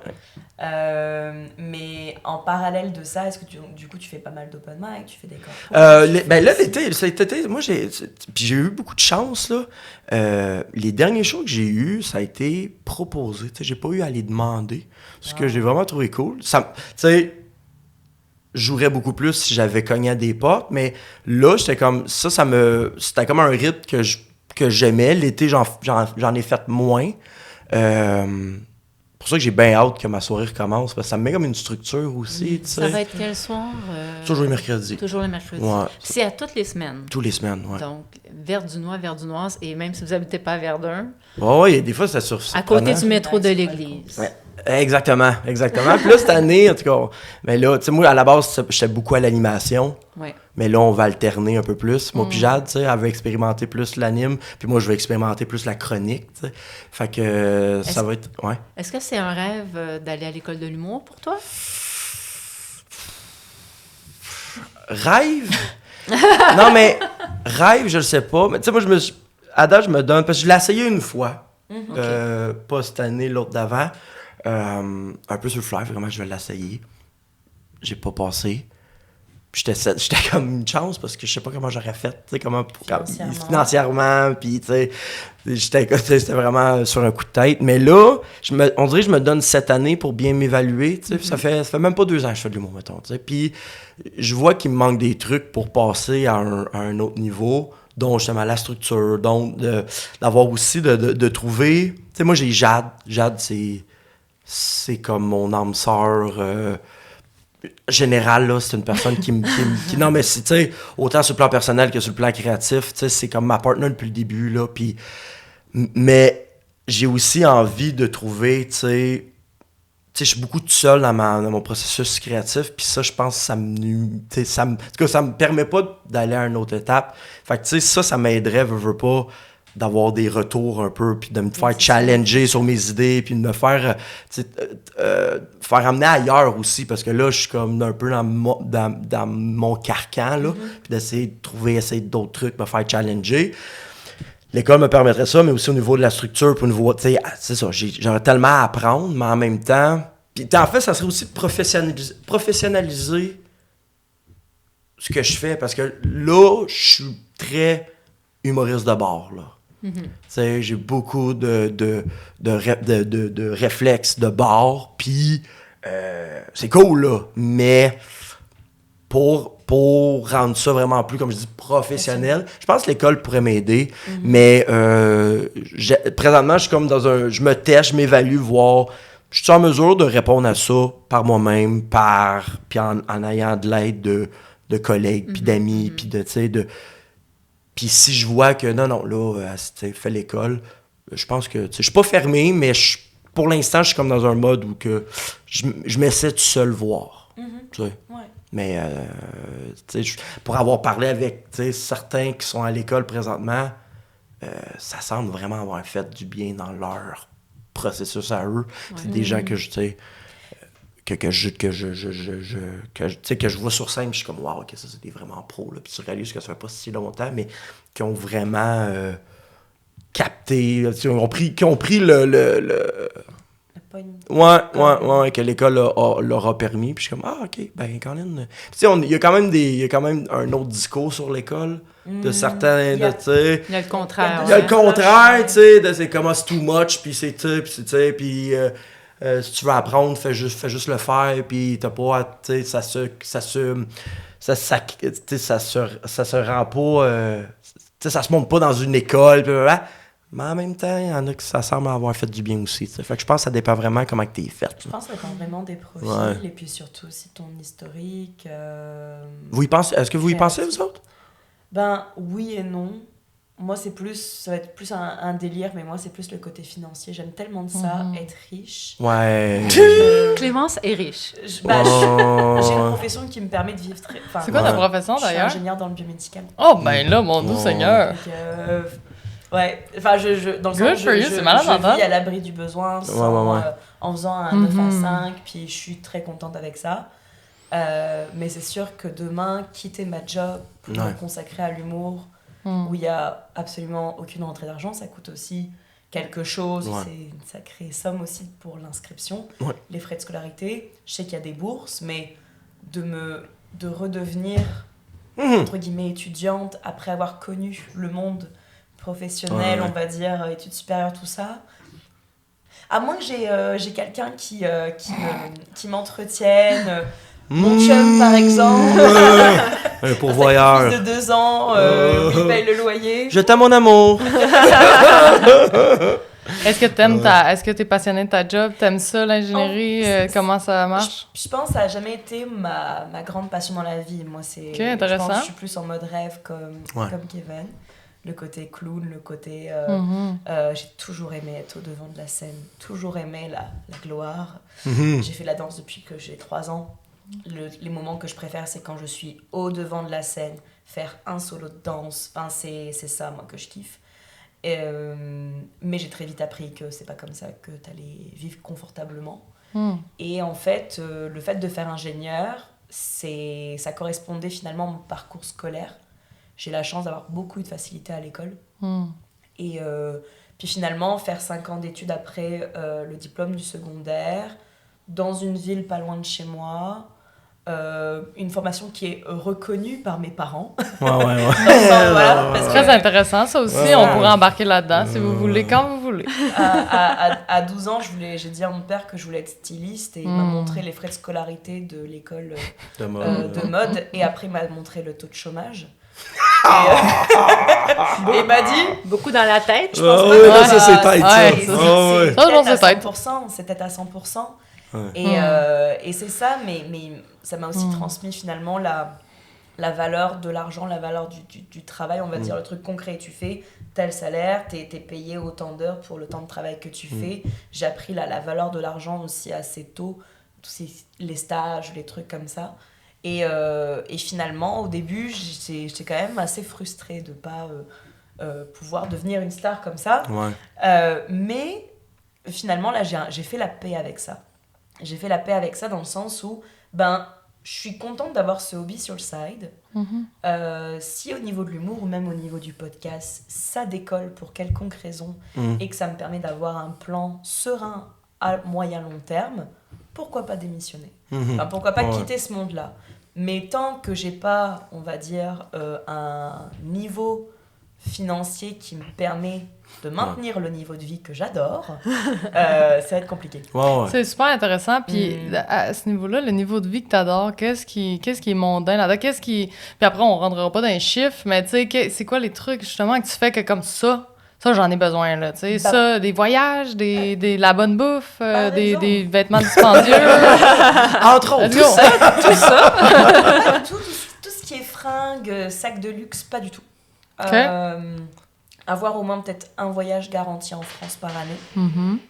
Mais en parallèle de ça, est-ce que du coup, tu fais pas mal d'open mic, tu fais des corpos? Là, cet été, moi, j'ai eu beaucoup de chance, là. Les derniers shows que j'ai eus, ça a été proposé. Tu sais, j'ai pas eu à les demander. Ce que j'ai vraiment trouvé cool. Tu sais, je jouerais beaucoup plus si j'avais cogné à des portes, mais là, j'étais comme c'était comme un rythme que j'aimais. L'été, j'en ai fait moins. Pour ça que j'ai bien hâte que ma soirée recommence, parce que ça me met comme une structure aussi. Ça va être quel soir? Toujours le mercredi. Toujours le mercredi. Ouais. C'est à toutes les semaines. Toutes les semaines, oui. Donc, Verdunois, et même si vous n'habitez pas à Verdun. Oui, des fois, c'est sur à côté du métro de l'église. Ouais. Exactement. Puis là, cette année, en tout cas, mais là, tu sais, moi, à la base, j'étais beaucoup à l'animation. Ouais. Mais là, on va alterner un peu plus. Moi puis Jade, tu sais, elle veut expérimenter plus l'anime, puis moi, je vais expérimenter plus la chronique, tu sais. Fait que ça va être... Ouais. Est-ce que c'est un rêve d'aller à l'école de l'humour pour toi? Rêve? Non, mais rêve, je le sais pas. Mais tu sais, moi, à date, je me donne... Parce que je l'ai essayé une fois. Pas cette année, l'autre d'avant. Un peu sur le fly, vraiment, je vais l'essayer. J'ai pas passé. J'étais comme une chance parce que je sais pas comment j'aurais fait, tu sais, financièrement, puis tu sais, c'était vraiment sur un coup de tête. Mais là, on dirait que je me donne 7 années pour bien m'évaluer, tu sais, ça fait même pas 2 ans que je fais de l'humour, mettons, tu sais. Puis je vois qu'il me manque des trucs pour passer à un autre niveau, dont justement la structure, donc d'avoir aussi de trouver, tu sais, moi j'ai Jade. Jade, c'est comme mon âme sœur générale, là, c'est une personne qui non, mais tu sais, autant sur le plan personnel que sur le plan créatif, tu sais, c'est comme ma partenaire depuis le début, là, puis... Mais j'ai aussi envie de trouver, tu sais, je suis beaucoup tout seul dans mon processus créatif, puis ça, je pense que en tout cas, ça me permet pas d'aller à une autre étape. Fait que, tu sais, ça m'aiderait, veux pas, d'avoir des retours un peu, puis de me faire challenger sur mes idées, puis de me faire faire amener ailleurs aussi, parce que là, je suis comme un peu dans mon carcan, là, puis d'essayer d'autres trucs, me faire challenger. L'école me permettrait ça, mais aussi au niveau de la structure, puis au niveau, tu sais, c'est ça, j'aurais tellement à apprendre, mais en même temps... Puis en fait, ça serait aussi de professionnaliser ce que je fais, parce que là, je suis très humoriste de bord, là. Tu sais, j'ai beaucoup de réflexes de bord, puis c'est cool, là, mais pour rendre ça vraiment plus, comme je dis, professionnel, je pense que l'école pourrait m'aider, mais présentement, je suis comme je me teste, je m'évalue, voir, je suis en mesure de répondre à ça par moi-même, puis en ayant de l'aide de collègues, puis d'amis, puis tu sais, puis si je vois que non, là, fais l'école, je pense que, je suis pas fermé, mais pour l'instant, je suis comme dans un mode où que je m'essaie tout seul voir. Tu sais. Ouais. Mais, pour avoir parlé avec, certains qui sont à l'école présentement, ça semble vraiment avoir fait du bien dans leur processus à eux. C'est des gens que je, que je vois sur scène, je suis comme wow, ok, ça c'est des vraiment pros, là. Puis tu réalises que ça fait pas si longtemps, mais qui ont vraiment capté, qui ont pris le pas une... Ouais, que l'école leur a permis. Puis je suis comme, OK, ben, Colin. Tu sais, il y a quand même un autre discours sur l'école. De certains, il y a le contraire. Il y a le contraire, tu sais, c'est comme, c'est too much, puis c'est, tu sais, puis si tu veux apprendre, fais juste le faire, puis t'as pas, tu sais, ça se rend pas, tu sais, ça se monte pas dans une école, puis mais en même temps, il y en a qui ça semble avoir fait du bien aussi, tu sais. Fait que je pense que ça dépend vraiment comment t'es fait. Je pense que ça dépend vraiment des profils, et puis surtout aussi ton historique. Vous y pensez, est-ce que vous y pensez, vous autres? Ben, oui et non. Moi, ça va être plus un délire, mais moi, c'est plus le côté financier. J'aime tellement de ça, être riche. Ouais. Clémence est riche. J'ai une profession qui me permet de vivre très... C'est quoi ta profession, d'ailleurs? Je suis ingénieure dans le biomédical. Oh, ben là, mon doux Seigneur! Donc, ouais, enfin, dans le sens, je vis à l'abri du besoin en faisant un 9 à 5, puis je suis très contente avec ça. Mais c'est sûr que demain, quitter ma job pour me consacrer à l'humour, où il n'y a absolument aucune rentrée d'argent, ça coûte aussi quelque chose. C'est une sacrée somme aussi pour l'inscription, les frais de scolarité. Je sais qu'il y a des bourses, mais de redevenir, entre guillemets, étudiante après avoir connu le monde professionnel, on va dire, études supérieures, tout ça. À moins que j'ai quelqu'un qui m'entretienne... Mon chum, par exemple, un pourvoyeur. Un fils de 2 ans, il paye le loyer. Je t'aime, mon amour. Est-ce que t'es passionné de ta job? T'aimes ça, l'ingénierie? Comment ça marche? Je pense que ça n'a jamais été ma grande passion dans la vie. Moi, c'est intéressant. Je pense que je suis plus en mode rêve comme Kevin. Le côté clown, le côté... j'ai toujours aimé être au devant de la scène. Toujours aimé la gloire. J'ai fait la danse depuis que j'ai 3 ans. Les moments que je préfère, c'est quand je suis au devant de la scène, faire un solo de danse, enfin, c'est ça moi que je kiffe. Mais j'ai très vite appris que c'est pas comme ça que t'allais vivre confortablement. Et en fait, le fait de faire ingénieur, ça correspondait finalement à mon parcours scolaire. J'ai la chance d'avoir beaucoup de facilité à l'école. Et puis finalement, faire 5 ans d'études après le diplôme du secondaire, dans une ville pas loin de chez moi, une formation qui est reconnue par mes parents. C'est très intéressant, ça aussi. On pourrait embarquer là-dedans si vous voulez, quand vous voulez. À 12 ans, j'ai dit à mon père que je voulais être styliste et il m'a montré les frais de scolarité de l'école de mode. Et après, il m'a montré le taux de chômage. Et il m'a dit... Beaucoup dans la tête, je pense pas que ça, c'est tête. C'était à 100%. Et c'est ça, mais ça m'a aussi transmis finalement la valeur de l'argent, la valeur du travail, on va dire, le truc concret. Tu fais tel salaire, t'es payé autant d'heures pour le temps de travail que tu fais. J'ai appris la valeur de l'argent aussi assez tôt, les stages, les trucs comme ça. Et finalement, au début, j'étais quand même assez frustrée de ne pas pouvoir devenir une star comme ça. Mais finalement, là, j'ai fait la paix avec ça. J'ai fait la paix avec ça dans le sens où, je suis contente d'avoir ce hobby sur le side. Si au niveau de l'humour ou même au niveau du podcast, ça décolle pour quelconque raison et que ça me permet d'avoir un plan serein à moyen long terme, pourquoi pas démissionner ? Pourquoi pas quitter ce monde-là ? Mais tant que j'ai pas, on va dire, un niveau financier qui me permet de maintenir le niveau de vie que j'adore, ça va être compliqué. C'est super intéressant. Puis à ce niveau-là, le niveau de vie que t'adores, qu'est-ce qui est mondain là-dedans? Puis après, on rentrera pas dans les chiffres, mais tu sais, c'est quoi les trucs justement que tu fais que comme ça, j'en ai besoin, là, tu sais, ça, des voyages, la bonne bouffe, des vêtements dispendieux. Entre autres, tout ça. Tout ce qui est fringues, sacs de luxe, pas du tout. Avoir au moins peut-être un voyage garanti en France par année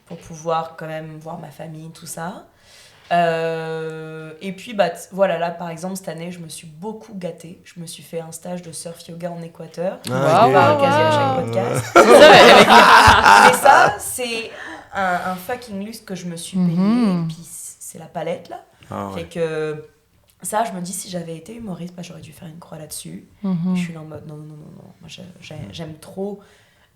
pour pouvoir quand même voir ma famille, tout ça. Et puis, voilà, là, par exemple, cette année, je me suis beaucoup gâtée. Je me suis fait un stage de surf yoga en Équateur. On parle quasi à chaque podcast. Mais ça, c'est un fucking luxe que je me suis payé. Et puis, c'est la palette, là. Fait que ça, je me dis, si j'avais été humoriste, j'aurais dû faire une croix là-dessus. Et je suis là en mode, non. Moi, j'aime trop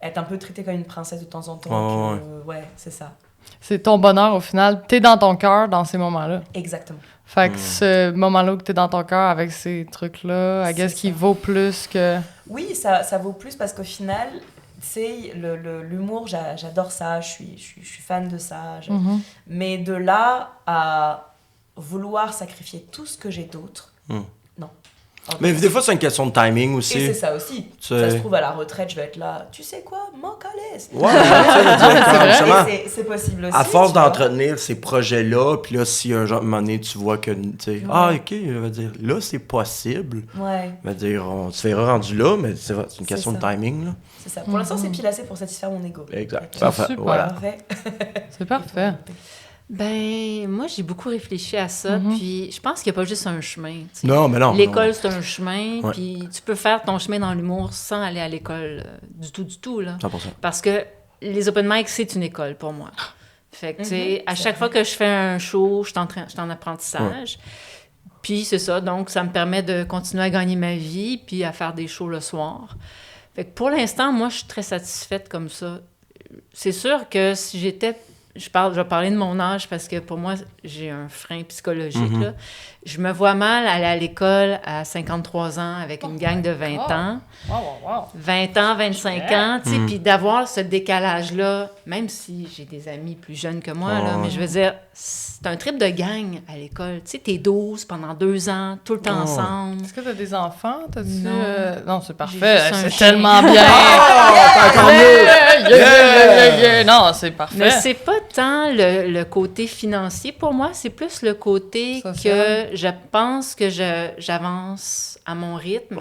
être un peu traitée comme une princesse de temps en temps. Ouais, c'est ça. C'est ton bonheur, au final. T'es dans ton cœur dans ces moments-là. Exactement. Fait que ce moment-là que t'es dans ton cœur avec ces trucs-là, I guess qu'il vaut plus que... Oui, ça vaut plus parce qu'au final, tu sais, l'humour, j'adore ça, je suis fan de ça. Mais de là à vouloir sacrifier tout ce que j'ai d'autre, non. Mais des fois, c'est une question de timing aussi. Et c'est ça aussi. Ça se trouve, à la retraite, je vais être là. Tu sais quoi? M'en calisse. Ouais, c'est possible aussi. À force d'entretenir ces projets-là, puis là, si un moment donné, tu vois que, tu sais, OK, je veux dire, là, c'est possible. Ouais. Je veux dire, on se verra rendu là, mais c'est une question de timing, là. C'est ça. Pour l'instant, c'est pile assez pour satisfaire mon ego. Exact. Parfait. Super. Voilà. C'est parfait. Ben, moi, j'ai beaucoup réfléchi à ça, puis je pense qu'il n'y a pas juste un chemin. T'sais. Non, mais non. L'école, c'est un chemin, puis tu peux faire ton chemin dans l'humour sans aller à l'école du tout, là. 100%. Parce que les open mic, c'est une école pour moi. Fait que, tu sais, à chaque fois que je fais un show, je suis en apprentissage. Puis c'est ça, donc ça me permet de continuer à gagner ma vie, puis à faire des shows le soir. Fait que pour l'instant, moi, je suis très satisfaite comme ça. C'est sûr que si j'étais... Je vais parler de mon âge parce que pour moi, j'ai un frein psychologique. Là. Je me vois mal aller à l'école à 53 ans avec une gang de 20 ans. 20 ans, 25 ans, tu sais, puis d'avoir ce décalage-là, même si j'ai des amis plus jeunes que moi, là, mais je veux dire, c'est un trip de gang à l'école. Tu sais, t'es 12 pendant 2 ans, tout le temps ensemble. Est-ce que t'as des enfants? Non. Non, c'est parfait. C'est chien. tellement bien. Non, c'est parfait. Mais c'est pas tant le côté financier pour moi, c'est plus le côté que je pense que j'avance à mon rythme,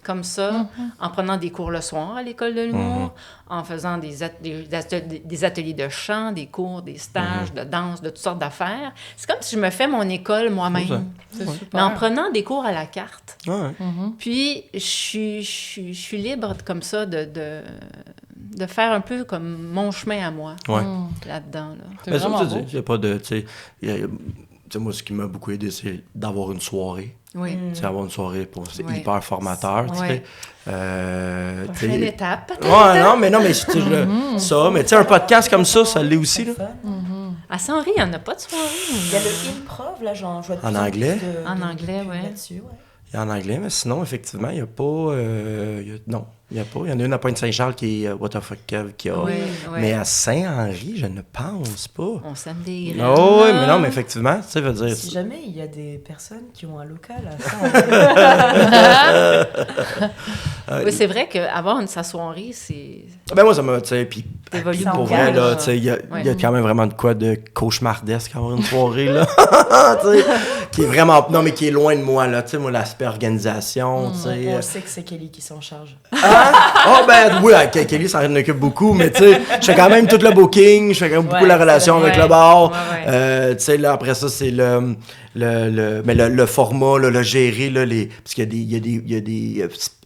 comme ça, en prenant des cours le soir à l'école de l'humour, en faisant des ateliers de chant, des cours, des stages de danse, de toutes sortes d'affaires. C'est comme si je me fais mon école moi-même. C'est super. Mais en prenant des cours à la carte. Ouais. Puis, je suis libre comme ça de faire un peu comme mon chemin à moi là-dedans. Là. Mais ça, il n'y a pas de... Tu sais, moi, ce qui m'a beaucoup aidé, c'est d'avoir une soirée. Oui. Tu sais, avoir une soirée, c'est hyper formateur, tu sais. Prochaine étape, peut-être. Ouais, non, mais ça, mais tu sais, un podcast comme ça l'est aussi, là. À Saint-Henri, il n'y en a pas de soirée. Il y a le improv, là, j'en vois de En anglais? En anglais, oui. Là-dessus, Il y a en anglais, mais sinon, effectivement, il n'y a pas... non, il n'y a pas. Il y en a une à Pointe-Saint-Charles qui est What the fuck Kev qui a. Oui. Mais à Saint-Henri, je ne pense pas. On s'aime des graines. Oh, oui, mais non, mais effectivement, tu sais, veut dire... Si jamais il y a des personnes qui ont un local à oui, c'est vrai qu'avoir sa soirée, c'est... Ben moi, ça m'a, tu sais, puis pour vrai, là, tu sais, il y a quand même vraiment de quoi de cauchemardesque avoir une soirée, là, tu sais, qui est vraiment, non, mais qui est loin de moi, là, tu sais, moi, l'aspect organisation, tu sais. On sait que c'est Kelly qui s'en charge. Oh, ben, oui, Kelly s'en occupe beaucoup, mais tu sais, je fais quand même tout le booking, je fais quand même beaucoup la relation avec le bar, tu sais, là, après ça, c'est le format, là, le gérer, là, parce qu'il y a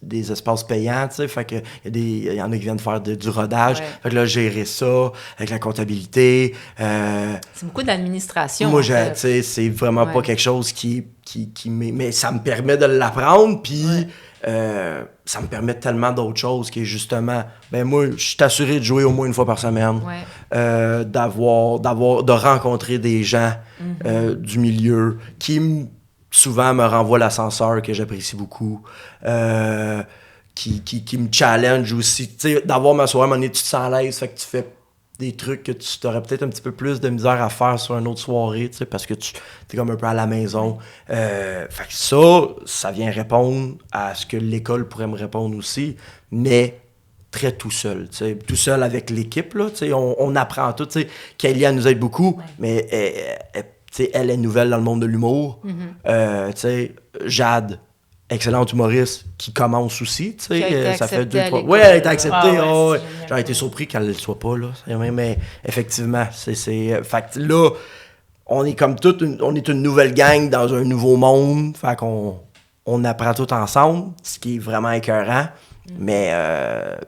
des espaces payants, tu sais, fait que il y en a qui viennent faire du rodage, fait que là, gérer ça, avec la comptabilité. C'est beaucoup d'administration. Moi, tu sais, c'est vraiment pas quelque chose qui mais ça me permet de l'apprendre, puis ça me permet tellement d'autres choses qui est justement, ben moi, je suis assuré de jouer au moins une fois par semaine, de rencontrer des gens du milieu qui souvent me renvoient l'ascenseur que j'apprécie beaucoup, qui me challenge aussi, tu sais, d'avoir ma soirée, à un moment donné, tu te sens à l'aise, fait que tu fais des trucs que tu aurais peut-être un petit peu plus de misère à faire sur une autre soirée, tu sais, parce que tu es comme un peu à la maison. Fait que ça vient répondre à ce que l'école pourrait me répondre aussi, mais très tout seul, tu sais, tout seul avec l'équipe, là, tu sais, on apprend tout, tu sais. Kelly, elle nous aide beaucoup, mais elle est nouvelle dans le monde de l'humour. Tu sais, Jade, excellente humoriste qui commence aussi, tu sais, ça fait 2-3... Oui, elle a été acceptée, j'ai été surpris qu'elle ne le soit pas, là, mais effectivement, fait que là, on est comme on est une nouvelle gang dans un nouveau monde, fait qu'on apprend tout ensemble, ce qui est vraiment écœurant, mais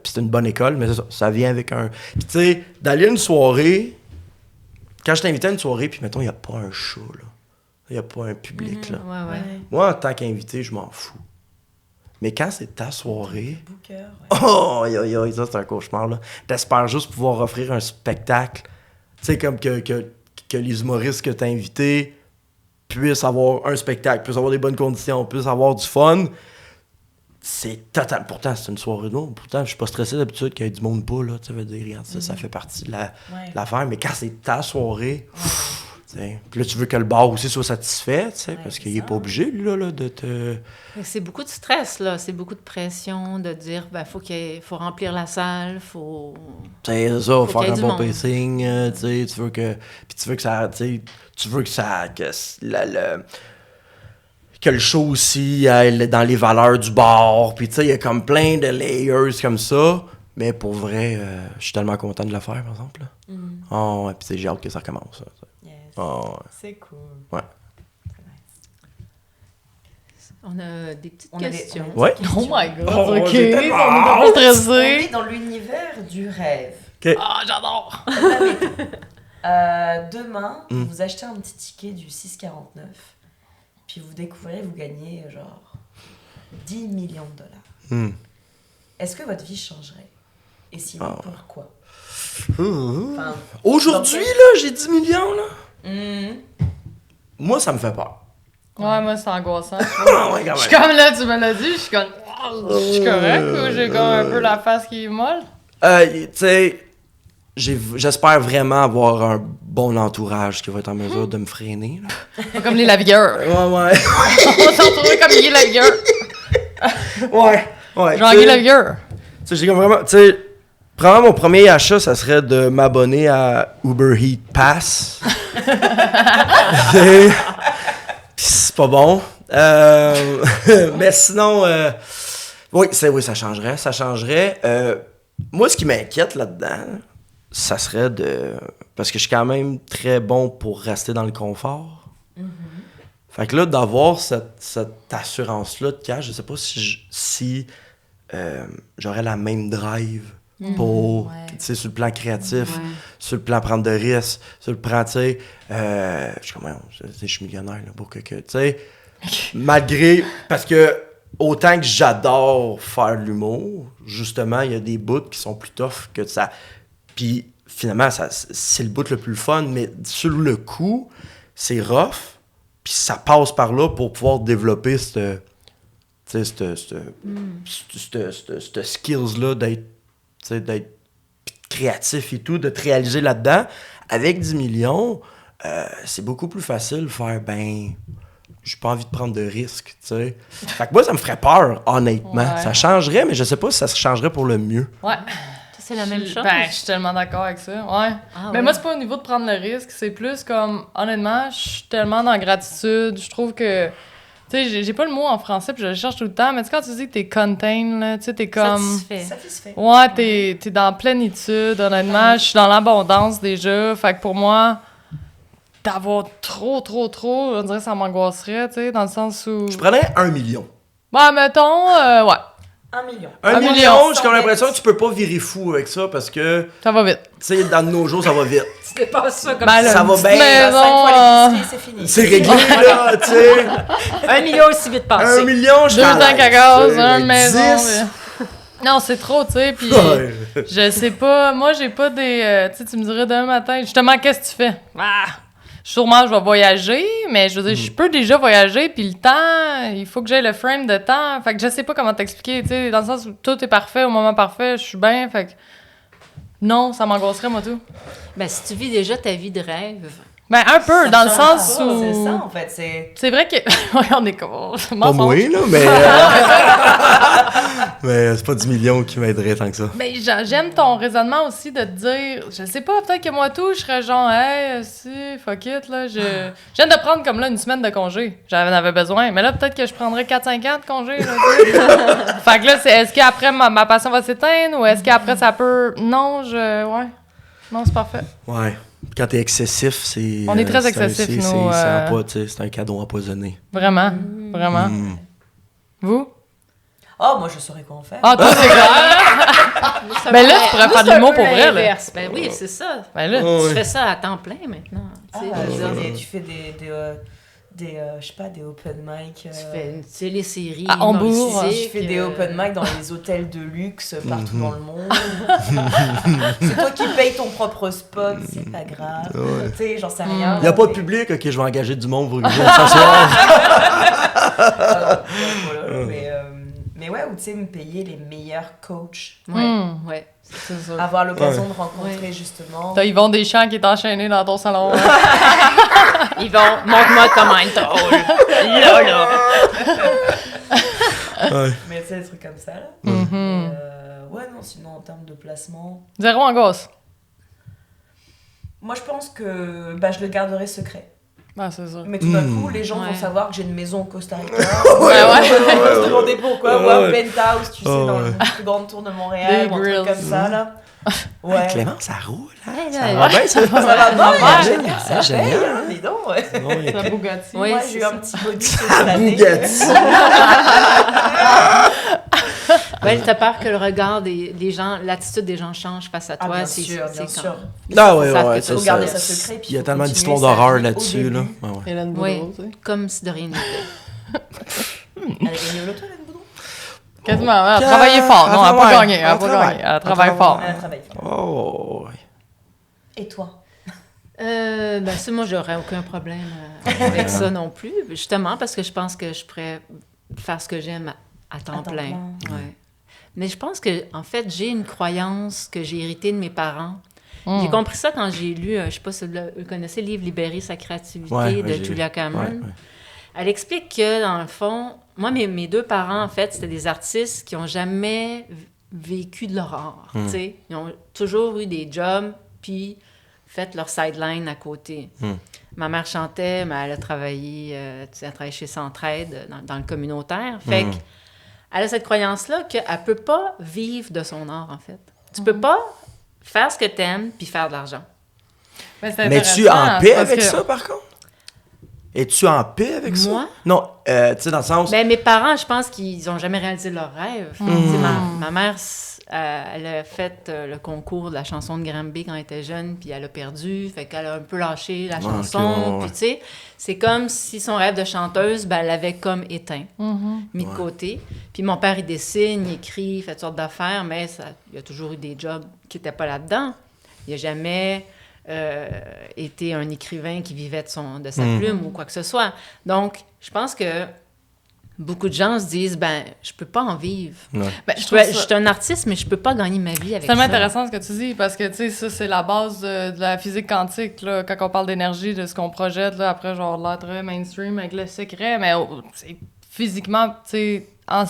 puis c'est une bonne école, mais ça vient avec un... Puis tu sais, d'aller à une soirée, quand je t'invitais à une soirée, puis mettons, il n'y a pas un show, là. Il n'y a pas un public, là. Moi, en tant qu'invité, je m'en fous. Mais quand c'est ta soirée... ça, c'est un cauchemar, là. T'espères juste pouvoir offrir un spectacle sais, comme que les humoristes que t'as invités puissent avoir un spectacle, puissent avoir des bonnes conditions, puissent avoir du fun. C'est total. Pourtant, c'est une soirée d'eau. Pourtant, je suis pas stressé d'habitude qu'il y ait du monde pas, là. Tu veux dire, regarde, ça fait partie de l'affaire. Mais quand c'est ta soirée, puis là, tu veux que le bar aussi soit satisfait, parce qu'il est pas obligé, lui, là, de te... C'est beaucoup de stress, là. C'est beaucoup de pression de dire, faut remplir la salle, faut... C'est ça, faire un bon pacing, tu veux que... Puis tu veux que ça... Tu veux que ça... Que le show aussi aille dans les valeurs du bar. Puis tu sais, il y a comme plein de layers comme ça. Mais pour vrai, je suis tellement content de le faire, par exemple. Oh, et puis j'ai hâte que ça recommence. Yes. Oh, c'est cool. Ouais. On a des petites questions. Ouais. Oh my God, Oh, OK. j'étais- On est pas stressé. On est dans l'univers du rêve. OK. Ah, j'adore. Demain, vous achetez un petit ticket du 6,49, puis vous découvrez, vous gagnez genre 10 millions de dollars. Est-ce que votre vie changerait? Et sinon, pourquoi? Enfin, Aujourd'hui, là, j'ai 10 millions, là. Moi, ça me fait peur. Ouais, moi, c'est angoissant. Ah ouais, quand Je suis même. comme là, tu me l'as dit, je suis comme... Je suis correct ou j'ai comme un peu la face qui est molle? Tu sais, j'espère vraiment avoir un bon entourage qui va être en mesure de me freiner. Là. Comme les lavigueurs. Ouais. On va s'en retrouver comme Guy Lavigueur. ouais. Jean-Guy Lavigueur. Tu sais, j'ai comme vraiment... Tu sais, probablement mon premier achat, ça serait de m'abonner à Uber Eats Pass. C'est pas bon. Mais sinon... Oui, ça changerait. Ça changerait. Moi, ce qui m'inquiète là-dedans, ça serait de... Parce que je suis quand même très bon pour rester dans le confort. Fait que là, d'avoir cette assurance-là de cash, je sais pas si j'aurais la même drive pour, tu sais, sur le plan créatif, sur le plan prendre de risques, sur le plan, tu sais, je suis millionnaire, là, pour que tu sais, malgré... Parce que autant que j'adore faire de l'humour, justement, il y a des bouts qui sont plus tough que ça. Puis finalement, c'est le bout le plus fun, mais sur le coup, c'est rough. Puis ça passe par là pour pouvoir développer cette skills-là d'être créatif et tout, de te réaliser là-dedans. Avec 10 millions, c'est beaucoup plus facile de faire, j'ai pas envie de prendre de risques, tu sais. Fait que moi, ça me ferait peur, honnêtement. Ouais. Ça changerait, mais je sais pas si ça se changerait pour le mieux. Ouais. C'est la même chose. Ben, je suis tellement d'accord avec ça. Ouais. Mais moi, c'est pas au niveau de prendre le risque, c'est plus comme, honnêtement, je suis tellement dans la gratitude. Je trouve que, tu sais, j'ai pas le mot en français, puis je le cherche tout le temps, mais tu sais, quand tu dis que t'es contain, là, tu sais, t'es comme. Satisfait. Ouais, t'es dans plénitude, honnêtement. Je suis dans l'abondance déjà. Fait que pour moi, d'avoir trop, on dirait que ça m'angoisserait, tu sais, dans le sens où. Je prenais 1 million. Bah, mettons, ouais. 1 million. 1 million, j'ai comme l'impression que tu peux pas virer fou avec ça parce que, Ça va vite. tu sais, dans nos jours, ça va vite. Tu dépasses ça comme Ben, là, Ça va une bien. petite maison, 5 fois l'épicerie, c'est fini. C'est réglé, là, tu sais. 1 million aussi vite passé. 1 million, je 2 tanks à gaz, une 10. maison. Non, c'est trop, tu sais, puis Ouais. je sais pas, moi, j'ai pas des... tu sais, tu me dirais demain matin, justement, qu'est-ce que tu fais? Sûrement, je vais voyager, mais je veux dire, je peux déjà voyager, puis le temps, il faut que j'aie le frame de temps. Fait que je sais pas comment t'expliquer, tu sais, dans le sens où tout est parfait au moment parfait, je suis bien, fait que... Non, ça m'angoisserait, moi, tout. Ben, si tu vis déjà ta vie de rêve... Ben, un peu, Ça dans le change sens pas, où... C'est ça, en fait, c'est... C'est vrai que... Ouais, on est comme... Pas moi, là, mais... mais c'est pas 10 millions qui m'aiderait tant que ça. Mais j'aime ton raisonnement aussi de te dire, je sais pas, peut-être que moi tout, je serais genre, hey, si, fuck it, là, je viens de prendre comme là une semaine de congé. J'en avais besoin. Mais là, peut-être que je prendrais 4-5 ans de congé, là, tu sais. Fait que là, est-ce qu'après ma passion va s'éteindre ou est-ce qu'après ça peut. Non, ouais. Non, c'est parfait. Ouais. Quand t'es excessif, c'est... On est très excessif, nous, C'est un cadeau empoisonné. Vraiment. Vraiment. Vous? Oh, moi, je saurais quoi en faire. Ah, toi, c'est clair. Ben là, tu pourrais faire de l'humour pour vrai, là. Ben oui, c'est ça. Ben là. Oh, Tu ouais. fais ça à temps plein maintenant. Tu sais, je veux dire, Tu fais je sais pas, des open mic. Tu fais une télésérie. À Hambourg. Je fais des open mic dans les hôtels de luxe partout dans le monde. C'est toi qui payes ton propre spot, c'est pas grave. Tu sais, j'en sais rien. Il n'y a pas de public, ok, je vais engager du monde pour que je s'asseoir. Mais ouais, ou tu sais, me payer les meilleurs coachs. Ouais, c'est ça. Avoir l'occasion de rencontrer justement. T'as Yvon Deschamps qui est enchaîné dans ton salon. Yvon, montre-moi comment être drôle. Là. Mais tu sais, des trucs comme ça, là. Ouais, non, sinon en termes de placement. 0 angoisse. Moi, je pense que je le garderai secret. Ah, c'est ça. Mais tout d'un coup, les gens vont savoir que j'ai une maison au Costa Rica. Ouais. Se demander pourquoi, ou un penthouse, tu sais, dans la plus grande tour de Montréal, ou un truc comme ça, là. Ouais. Clément, ça roule, hein? Ça va bien, ça va bien, c'est génial. Dis donc, ouais. La Bugatti. Oui, Moi, j'ai eu un petit bonus cette année. Bugatti. Ouais, t'as peur que le regard des gens, l'attitude des gens change face à toi. Bien sûr. Ah ouais, Il faut garder ça secret. Il y a tellement d'histoires d'horreur là-dessus, là. Hélène Boudreau, tu sais. Comme si de rien n'était. Elle a gagné au loto, Hélène Boudreau? Quasiment. Elle a travaillé fort. Non, elle n'a pas gagné. Elle a pas gagné. Elle travaille fort. Elle travaille fort. Oh. Et toi? Ça, moi, j'aurais aucun problème avec ça non plus. Justement, parce que je pense que je pourrais faire ce que j'aime à temps plein. Ouais. Mais je pense que, en fait, j'ai une croyance que j'ai héritée de mes parents. J'ai compris ça quand j'ai lu, je ne sais pas si vous connaissez le livre « Libérer sa créativité » de Julia Cameron. Ouais. Elle explique que, dans le fond, moi, mes deux parents, en fait, c'était des artistes qui n'ont jamais vécu de leur art. Ils ont toujours eu des jobs, puis fait leur sideline à côté. Ma mère chantait, mais elle a travaillé, elle travaille chez Centraide, dans le communautaire. Fait que elle a cette croyance-là qu'elle ne peut pas vivre de son art, en fait. Tu peux pas faire ce que tu aimes puis faire de l'argent. Mais es-tu en paix avec ça, par contre? Es-tu en paix avec ça? Moi? Non, tu sais, dans le sens... Ben, mes parents, je pense qu'ils n'ont jamais réalisé leur rêve. Ma mère, elle a fait le concours de la chanson de Granby quand elle était jeune, puis elle a perdu, fait qu'elle a un peu lâché la chanson. Puis tu sais, c'est comme si son rêve de chanteuse, elle l'avait comme éteint, mis de côté. Puis mon père, il dessine, il écrit, il fait toutes sortes d'affaires, mais il a toujours eu des jobs qui n'étaient pas là-dedans. Il n'a jamais... était un écrivain qui vivait de sa plume ou quoi que ce soit. Donc, je pense que beaucoup de gens se disent, je peux pas en vivre. Je suis un artiste, mais je peux pas gagner ma vie avec ça. C'est tellement intéressant ce que tu dis, parce que, tu sais, ça, c'est la base de la physique quantique, là, quand on parle d'énergie, de ce qu'on projette, là, après, genre, l'air très mainstream avec le secret, mais physiquement, tu sais, en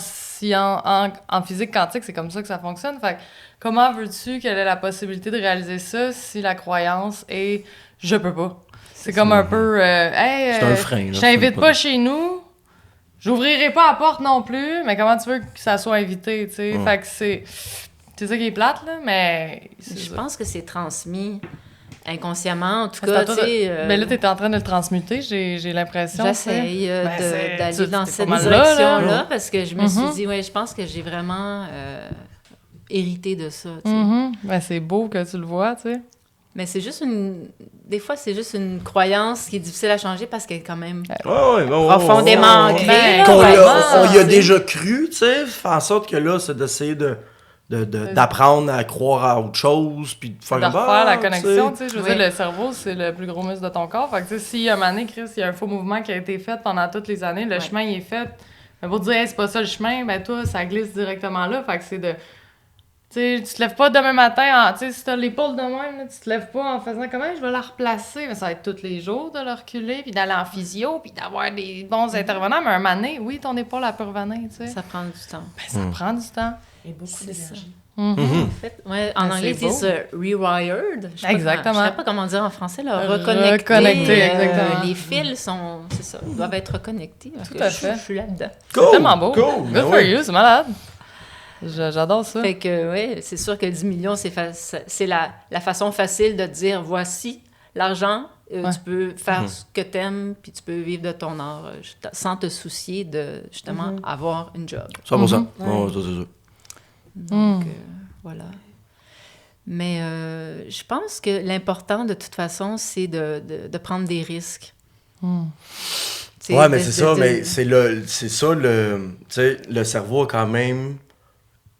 physique quantique, c'est comme ça que ça fonctionne. Fait que, comment veux-tu qu'elle ait la possibilité de réaliser ça si la croyance est « je peux pas ». C'est comme un peu « hey, c'est un frein, là, je t'invite pas chez nous, j'ouvrirai pas la porte non plus, mais comment tu veux que ça soit invité, tu sais? » Fait que c'est ça qui est plate, là, mais... Je pense que c'est transmis inconsciemment, en tout cas, tu sais... Mais là, t'es en train de le transmuter, j'ai l'impression. J'essaye d'aller dans cette direction-là, parce que je me suis dit, je pense que j'ai vraiment hérité de ça, tu sais. C'est beau que tu le vois, tu sais. Mais c'est juste des fois, c'est juste une croyance qui est difficile à changer parce qu'elle est quand même profondément ancrée. On y a déjà cru, tu sais, faire en sorte que là, c'est d'essayer d'apprendre à croire à autre chose, puis de faire la connexion, tu sais. Je veux dire, le cerveau, c'est le plus gros muscle de ton corps. Fait que, tu sais, si à un moment donné, Chris, il y a un faux mouvement qui a été fait pendant toutes les années, le chemin, il est fait. Mais pour dire, hey, c'est pas ça le chemin, toi, ça glisse directement là. Fait que c'est de... Tu sais, tu te lèves pas demain matin, tu sais, si t'as l'épaule de même, là, tu te lèves pas en faisant comment je vais la replacer. Mais ça va être tous les jours de la reculer, puis d'aller en physio, puis d'avoir des bons intervenants. Mais un moment donné, oui, ton épaule, elle peut revenir, tu sais. Ça prend du temps. Ça prend du temps. Et beaucoup d'énergie. En fait, en anglais, ils disent rewired. Exactement. Je ne sais pas comment dire en français, là. Reconnecter. Exactement. Les fils sont, c'est ça, doivent être reconnectés. Tout à fait. Je suis là-dedans. Cool, c'est tellement beau. Cool. Good for you, c'est malade. J'adore ça. Fait que, c'est sûr que 10 millions, c'est la façon facile de dire, voici l'argent, tu peux faire ce que t'aimes, puis tu peux vivre de ton art sans te soucier de, justement, avoir une job. 100%. Ça, c'est sûr. Donc, voilà. Mais je pense que l'important, de toute façon, c'est de prendre des risques. Tu Ouais, mais c'est ça, mais c'est ça, tu sais, le cerveau, quand même,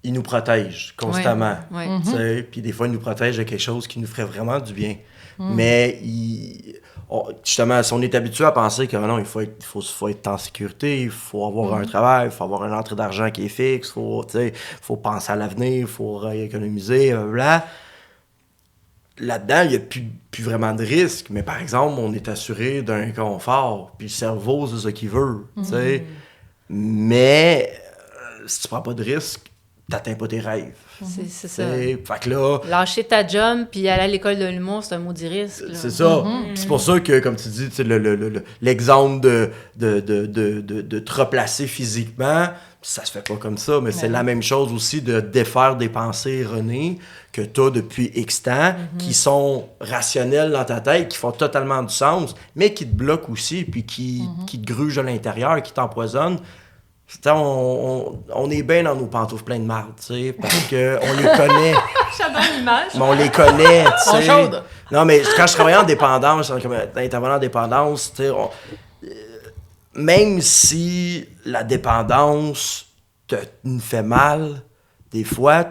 il nous protège constamment. Puis des fois, il nous protège de quelque chose qui nous ferait vraiment du bien. Mais justement, si on est habitué à penser que non, il faut être en sécurité, il faut avoir un travail, il faut avoir une entrée d'argent qui est fixe, il faut penser à l'avenir, il faut économiser, blablabla. Là-dedans, il n'y a plus vraiment de risque. Mais par exemple, on est assuré d'un confort. Puis le cerveau, c'est ça qu'il veut. Mais si tu prends pas de risque, t'atteins pas tes rêves. C'est ça. Fait que là... Lâcher ta job puis aller à l'école de l'humour, c'est un maudit risque. Là. C'est ça. C'est pour ça que, comme tu dis, l'exemple de te replacer physiquement, ça se fait pas comme ça, mais c'est la même chose aussi de défaire des pensées erronées que tu as depuis X temps, qui sont rationnelles dans ta tête, qui font totalement du sens, mais qui te bloquent aussi, puis qui te grugent à l'intérieur, qui t'empoisonnent. On est bien dans nos pantoufles pleines de marde, tu sais, parce qu'on les connaît. J'adore l'image. Mais on les connaît, tu sais. Chaude. Non, mais quand je travaillais en dépendance, comme intervenant en dépendance, tu sais, même si la dépendance nous fait mal, des fois,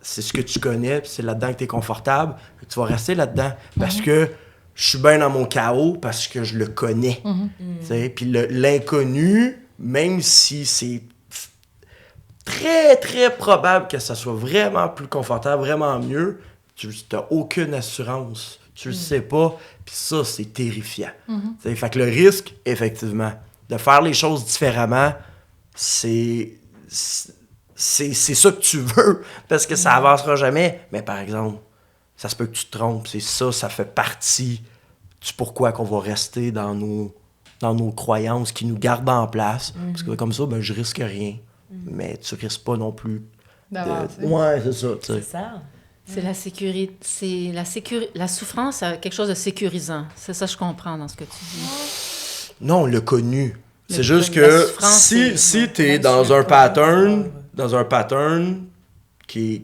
c'est ce que tu connais, puis c'est là-dedans que tu es confortable, que tu vas rester là-dedans. Parce que je suis bien dans mon chaos, parce que je le connais. Tu sais, puis l'inconnu, même si c'est très, très probable que ça soit vraiment plus confortable, vraiment mieux, tu n'as aucune assurance. Tu le sais pas, puis ça, c'est terrifiant. Fait que le risque, effectivement, de faire les choses différemment, c'est ça que tu veux, parce que ça avancera jamais. Mais par exemple, ça se peut que tu te trompes, c'est ça fait partie du pourquoi qu'on va rester dans nos croyances qui nous gardent en place. Parce que comme ça, ben, je risque rien. Mais tu risques pas non plus d'avancer. Ouais, c'est ça. C'est ça. C'est la sécurité. C'est la souffrance, c'est quelque chose de sécurisant. C'est ça que je comprends dans ce que tu dis. Non, le connu. C'est juste que si tu es dans un pattern que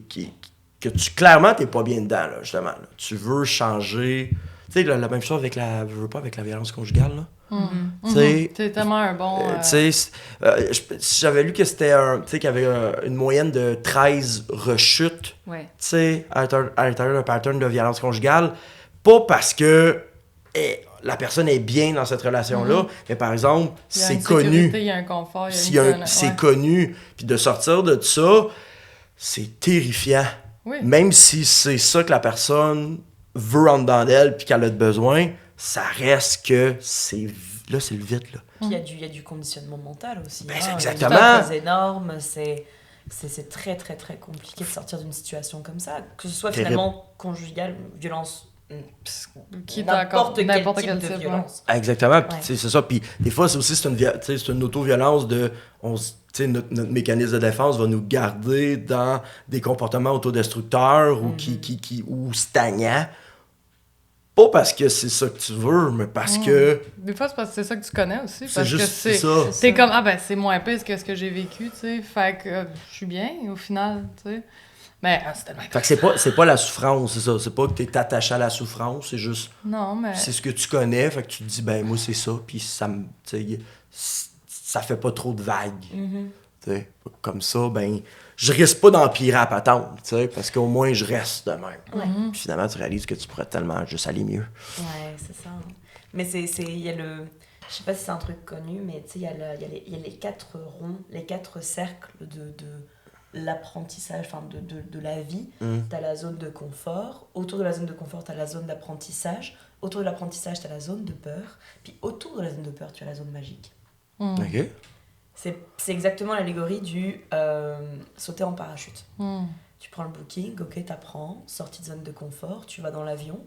clairement t'es pas bien dedans, là, justement. Là. Tu veux changer. Tu sais, la même chose avec la violence conjugale, là. C'est tellement un bon... J'avais lu que c'était qu'il y avait une moyenne de 13 rechutes à l'intérieur d'un pattern de violence conjugale. Pas parce que la personne est bien dans cette relation-là, mais par exemple, c'est connu. Il y a un confort. C'est connu. Puis de sortir de ça, c'est terrifiant. Oui. Même si c'est ça que la personne veut en dedans d'elle puis qu'elle a besoin, ça reste que c'est le vide, là. Puis il y a du conditionnement mental aussi. Ben, c'est exactement. C'est énorme, c'est très, très, très compliqué de sortir d'une situation comme ça. Que ce soit finalement conjugale, violence, n'importe quel type de violence. Exactement. Puis, c'est ça. Puis des fois, c'est une auto-violence de... notre mécanisme de défense va nous garder dans des comportements autodestructeurs ou ou stagnants. Pas parce que c'est ça que tu veux, mais parce que... Des fois, c'est parce que c'est ça que tu connais aussi. C'est parce juste que ça. T'es comme, c'est moins pire que ce que j'ai vécu, tu sais. Fait que je suis bien, au final, tu sais. Mais c'est tellement... Fait que c'est pas la souffrance, c'est ça. C'est pas que t'es attaché à la souffrance, c'est juste... Non, mais... C'est ce que tu connais, fait que tu te dis, ben moi, c'est ça, puis ça me... ça fait pas trop de vagues. T'sais, comme ça, ben... Je risque pas d'empirer à patente, tu sais, parce qu'au moins, je reste de même. Puis finalement, tu réalises que tu pourrais tellement juste aller mieux. Ouais, c'est ça. Mais il y a le... Je sais pas si c'est un truc connu, mais tu sais, il y a les 4 ronds, les 4 cercles de l'apprentissage, enfin de la vie. T'as la zone de confort. Autour de la zone de confort, t'as la zone d'apprentissage. Autour de l'apprentissage, t'as la zone de peur. Puis autour de la zone de peur, tu as la zone magique. OK. C'est exactement l'allégorie du sauter en parachute. Tu prends le booking, ok, t'apprends, sortie de zone de confort, tu vas dans l'avion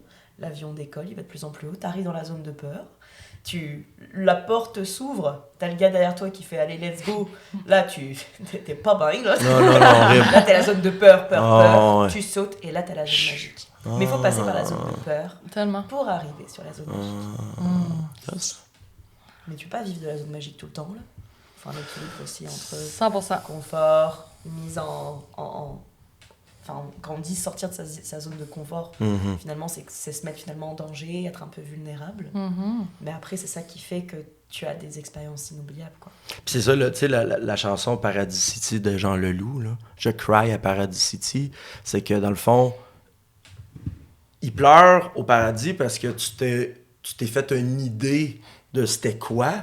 décolle, il va de plus en plus haut, t'arrives dans la zone de peur, la porte s'ouvre, t'as le gars derrière toi qui fait allez let's go, là t'es pas bien, là, là t'as la zone de peur, ouais. Tu sautes et là t'as la zone magique. Mais il faut passer par la zone de peur pour arriver sur la zone magique. Mais tu peux pas vivre de la zone magique tout le temps, là. Un équilibre aussi entre 100%. confort, mise enfin, quand on dit sortir de sa zone de confort, finalement, c'est se mettre finalement en danger, être un peu vulnérable. Mais après, c'est ça qui fait que tu as des expériences inoubliables, quoi. Puis c'est ça, là, tu sais, la chanson Paradis City de Jean Leloup, là, Je cry à Paradis City, c'est que dans le fond, il pleure au paradis parce que tu t'es fait une idée de c'était quoi,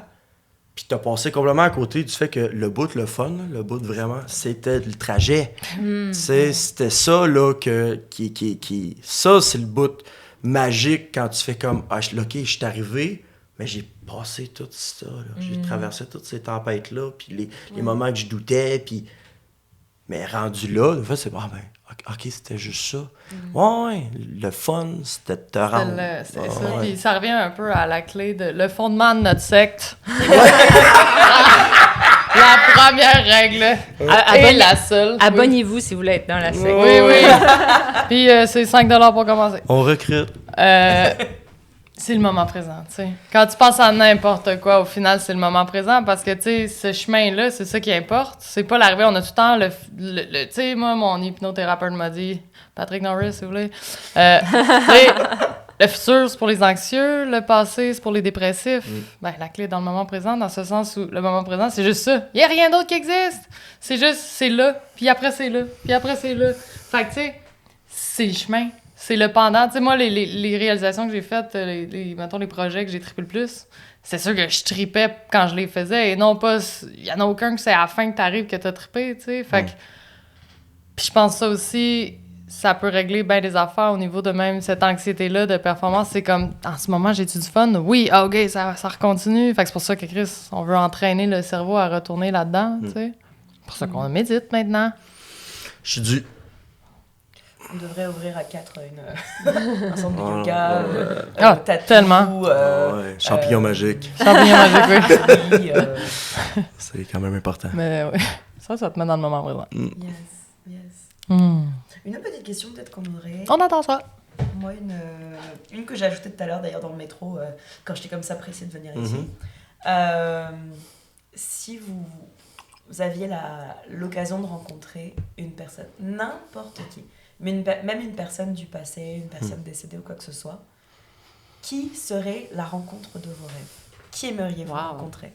puis t'as passé complètement à côté du fait que le bout, le fun, là, le bout vraiment, c'était le trajet. Tu sais, c'était ça, là, ça, c'est le bout magique quand tu fais comme, OK, je suis arrivé, mais j'ai passé tout ça, là. J'ai traversé toutes ces tempêtes-là, puis les moments que je doutais, puis... Mais rendu là, des fois, c'est OK, c'était juste ça. Ouais, le fun, c'était de te rendre. C'est ça. Puis ça revient un peu à la clé de le fondement de notre secte. La première règle. Et la seule. Abonnez-vous si vous voulez être dans la secte. Oui. Puis c'est 5$ pour commencer. On recrute. C'est le moment présent, tu sais. Quand tu penses à n'importe quoi, au final, c'est le moment présent parce que, tu sais, ce chemin-là, c'est ça qui importe. C'est pas l'arrivée. On a tout le temps tu sais, moi, mon hypnothérapeute m'a dit, Patrick Norris, si vous voulez, tu sais, le futur, c'est pour les anxieux, le passé, c'est pour les dépressifs. Ben, la clé est dans le moment présent, dans ce sens où le moment présent, c'est juste ça. Il y a rien d'autre qui existe. C'est juste, c'est là, puis après, c'est là, puis après, c'est là. Fait que, tu sais, c'est le chemin. C'est le pendant. Tu sais, moi, les réalisations que j'ai faites, mettons, les projets que j'ai trippé le plus, c'est sûr que je tripais quand je les faisais et non pas... Il y en a aucun que c'est à la fin que t'arrives que t'as trippé, tu sais. Fait que... Puis je pense ça aussi, ça peut régler bien des affaires au niveau de même cette anxiété-là de performance. C'est comme, en ce moment, j'ai-tu du fun? Oui, OK, ça recontinue. Fait que c'est pour ça que, Chris, on veut entraîner le cerveau à retourner là-dedans, tu sais. C'est pour ça qu'on médite maintenant. Je suis dû. On devrait ouvrir à 4 un centre de yoga, tatou, tellement. Champignons magiques. Champignons magiques, oui. C'est quand même important. Mais oui, ça te met dans le moment présent. Yes. Une petite question peut-être qu'on aurait. On attend ça. Moi, une que j'ai ajoutée tout à l'heure, d'ailleurs, dans le métro, quand j'étais comme ça pressée de venir ici. Si vous aviez l'occasion de rencontrer une personne, n'importe qui, mais même une personne du passé, une personne décédée ou quoi que ce soit, qui serait la rencontre de vos rêves? Qui aimeriez-vous rencontrer?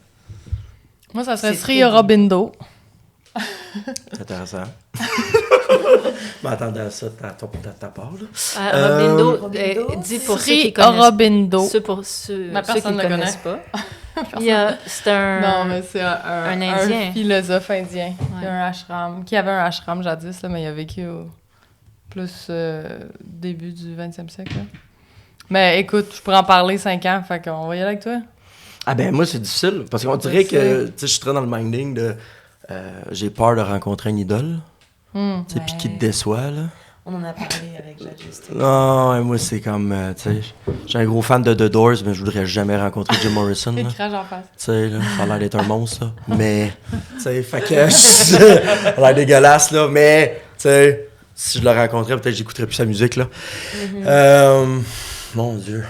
Moi, ça serait Sri Aurobindo. C'est intéressant. Mais attendez à ça, ta part, là. Aurobindo, dit pour ceux qui connaissent. Aurobindo. Pour ceux Ma personne qui ne connaissent pas. C'est Non, mais c'est un Indien. Un philosophe indien qui avait un ashram jadis, là, mais il a vécu plus début du 20e siècle. Là. Mais écoute, je pourrais en parler 5 ans, fait qu'on va y aller avec toi. Ah ben moi, c'est difficile, parce qu'on dirait que, tu sais, je suis très dans le minding de... j'ai peur de rencontrer une idole, tu sais, puis qui te déçoit, là. On en a parlé avec Jade Justin. Non, moi, c'est comme, tu sais, j'ai un gros fan de The Doors, mais je voudrais jamais rencontrer Jim Morrison, là. Il crache en face. Tu sais, là, ça a l'air d'être un monstre, ça. Mais, tu sais, fait que, ça a l'air dégueulasse, là, mais, tu sais, si je le rencontrais, peut-être que j'écouterais plus sa musique, là. Mon Dieu.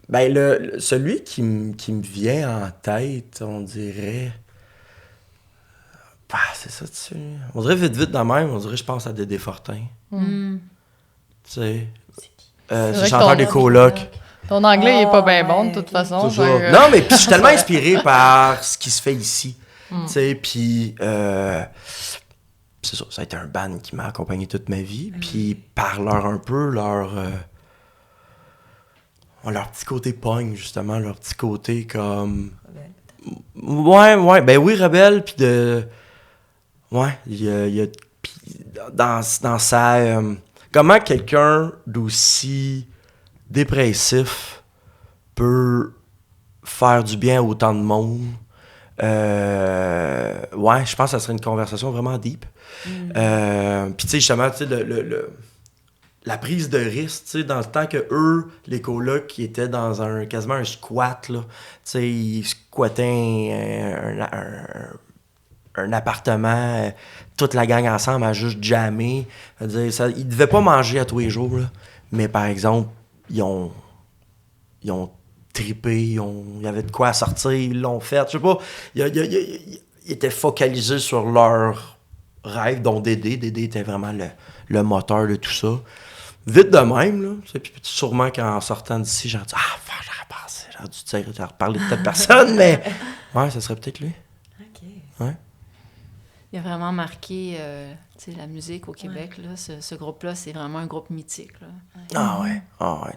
Ben, celui qui me vient en tête, on dirait... c'est ça, tu sais. On dirait vite de même, on dirait je pense à Dédé Fortin. Tu sais. C'est chanteur des colocs. Ton anglais, il est pas bien bon, de toute façon. Non, mais puis je suis tellement inspiré par ce qui se fait ici. Tu sais, puis... c'est ça, ça a été un band qui m'a accompagné toute ma vie. Puis par leur petit côté punk, justement, leur petit côté comme... Ouais, ben oui, rebelle, puis de... Ouais, il y a dans sa... comment quelqu'un d'aussi dépressif peut faire du bien à autant de monde? Ouais, je pense que ça serait une conversation vraiment deep. Puis tu sais, justement, tu sais, la prise de risque, tu sais, dans le temps que eux, les colocs, qui étaient dans quasiment un squat, là, tu sais, ils squattaient un appartement, toute la gang ensemble a juste jammé. C'est-à-dire, ils devaient pas manger à tous les jours, là, mais par exemple, ils ont trippé, il y avait de quoi sortir, ils l'ont fait, je sais pas, ils étaient focalisés sur leur rêve, dont Dédé était vraiment le moteur de tout ça. Vite de même, là. Puis sûrement qu'en sortant d'ici, j'aurais dit « Ah, j'aurais j'aurais dû reparler de telle personne, mais ouais, ça serait peut-être lui. OK. Ouais. Il a vraiment marqué la musique au Québec. Là, ce groupe-là, c'est vraiment un groupe mythique. Là. Ah ouais,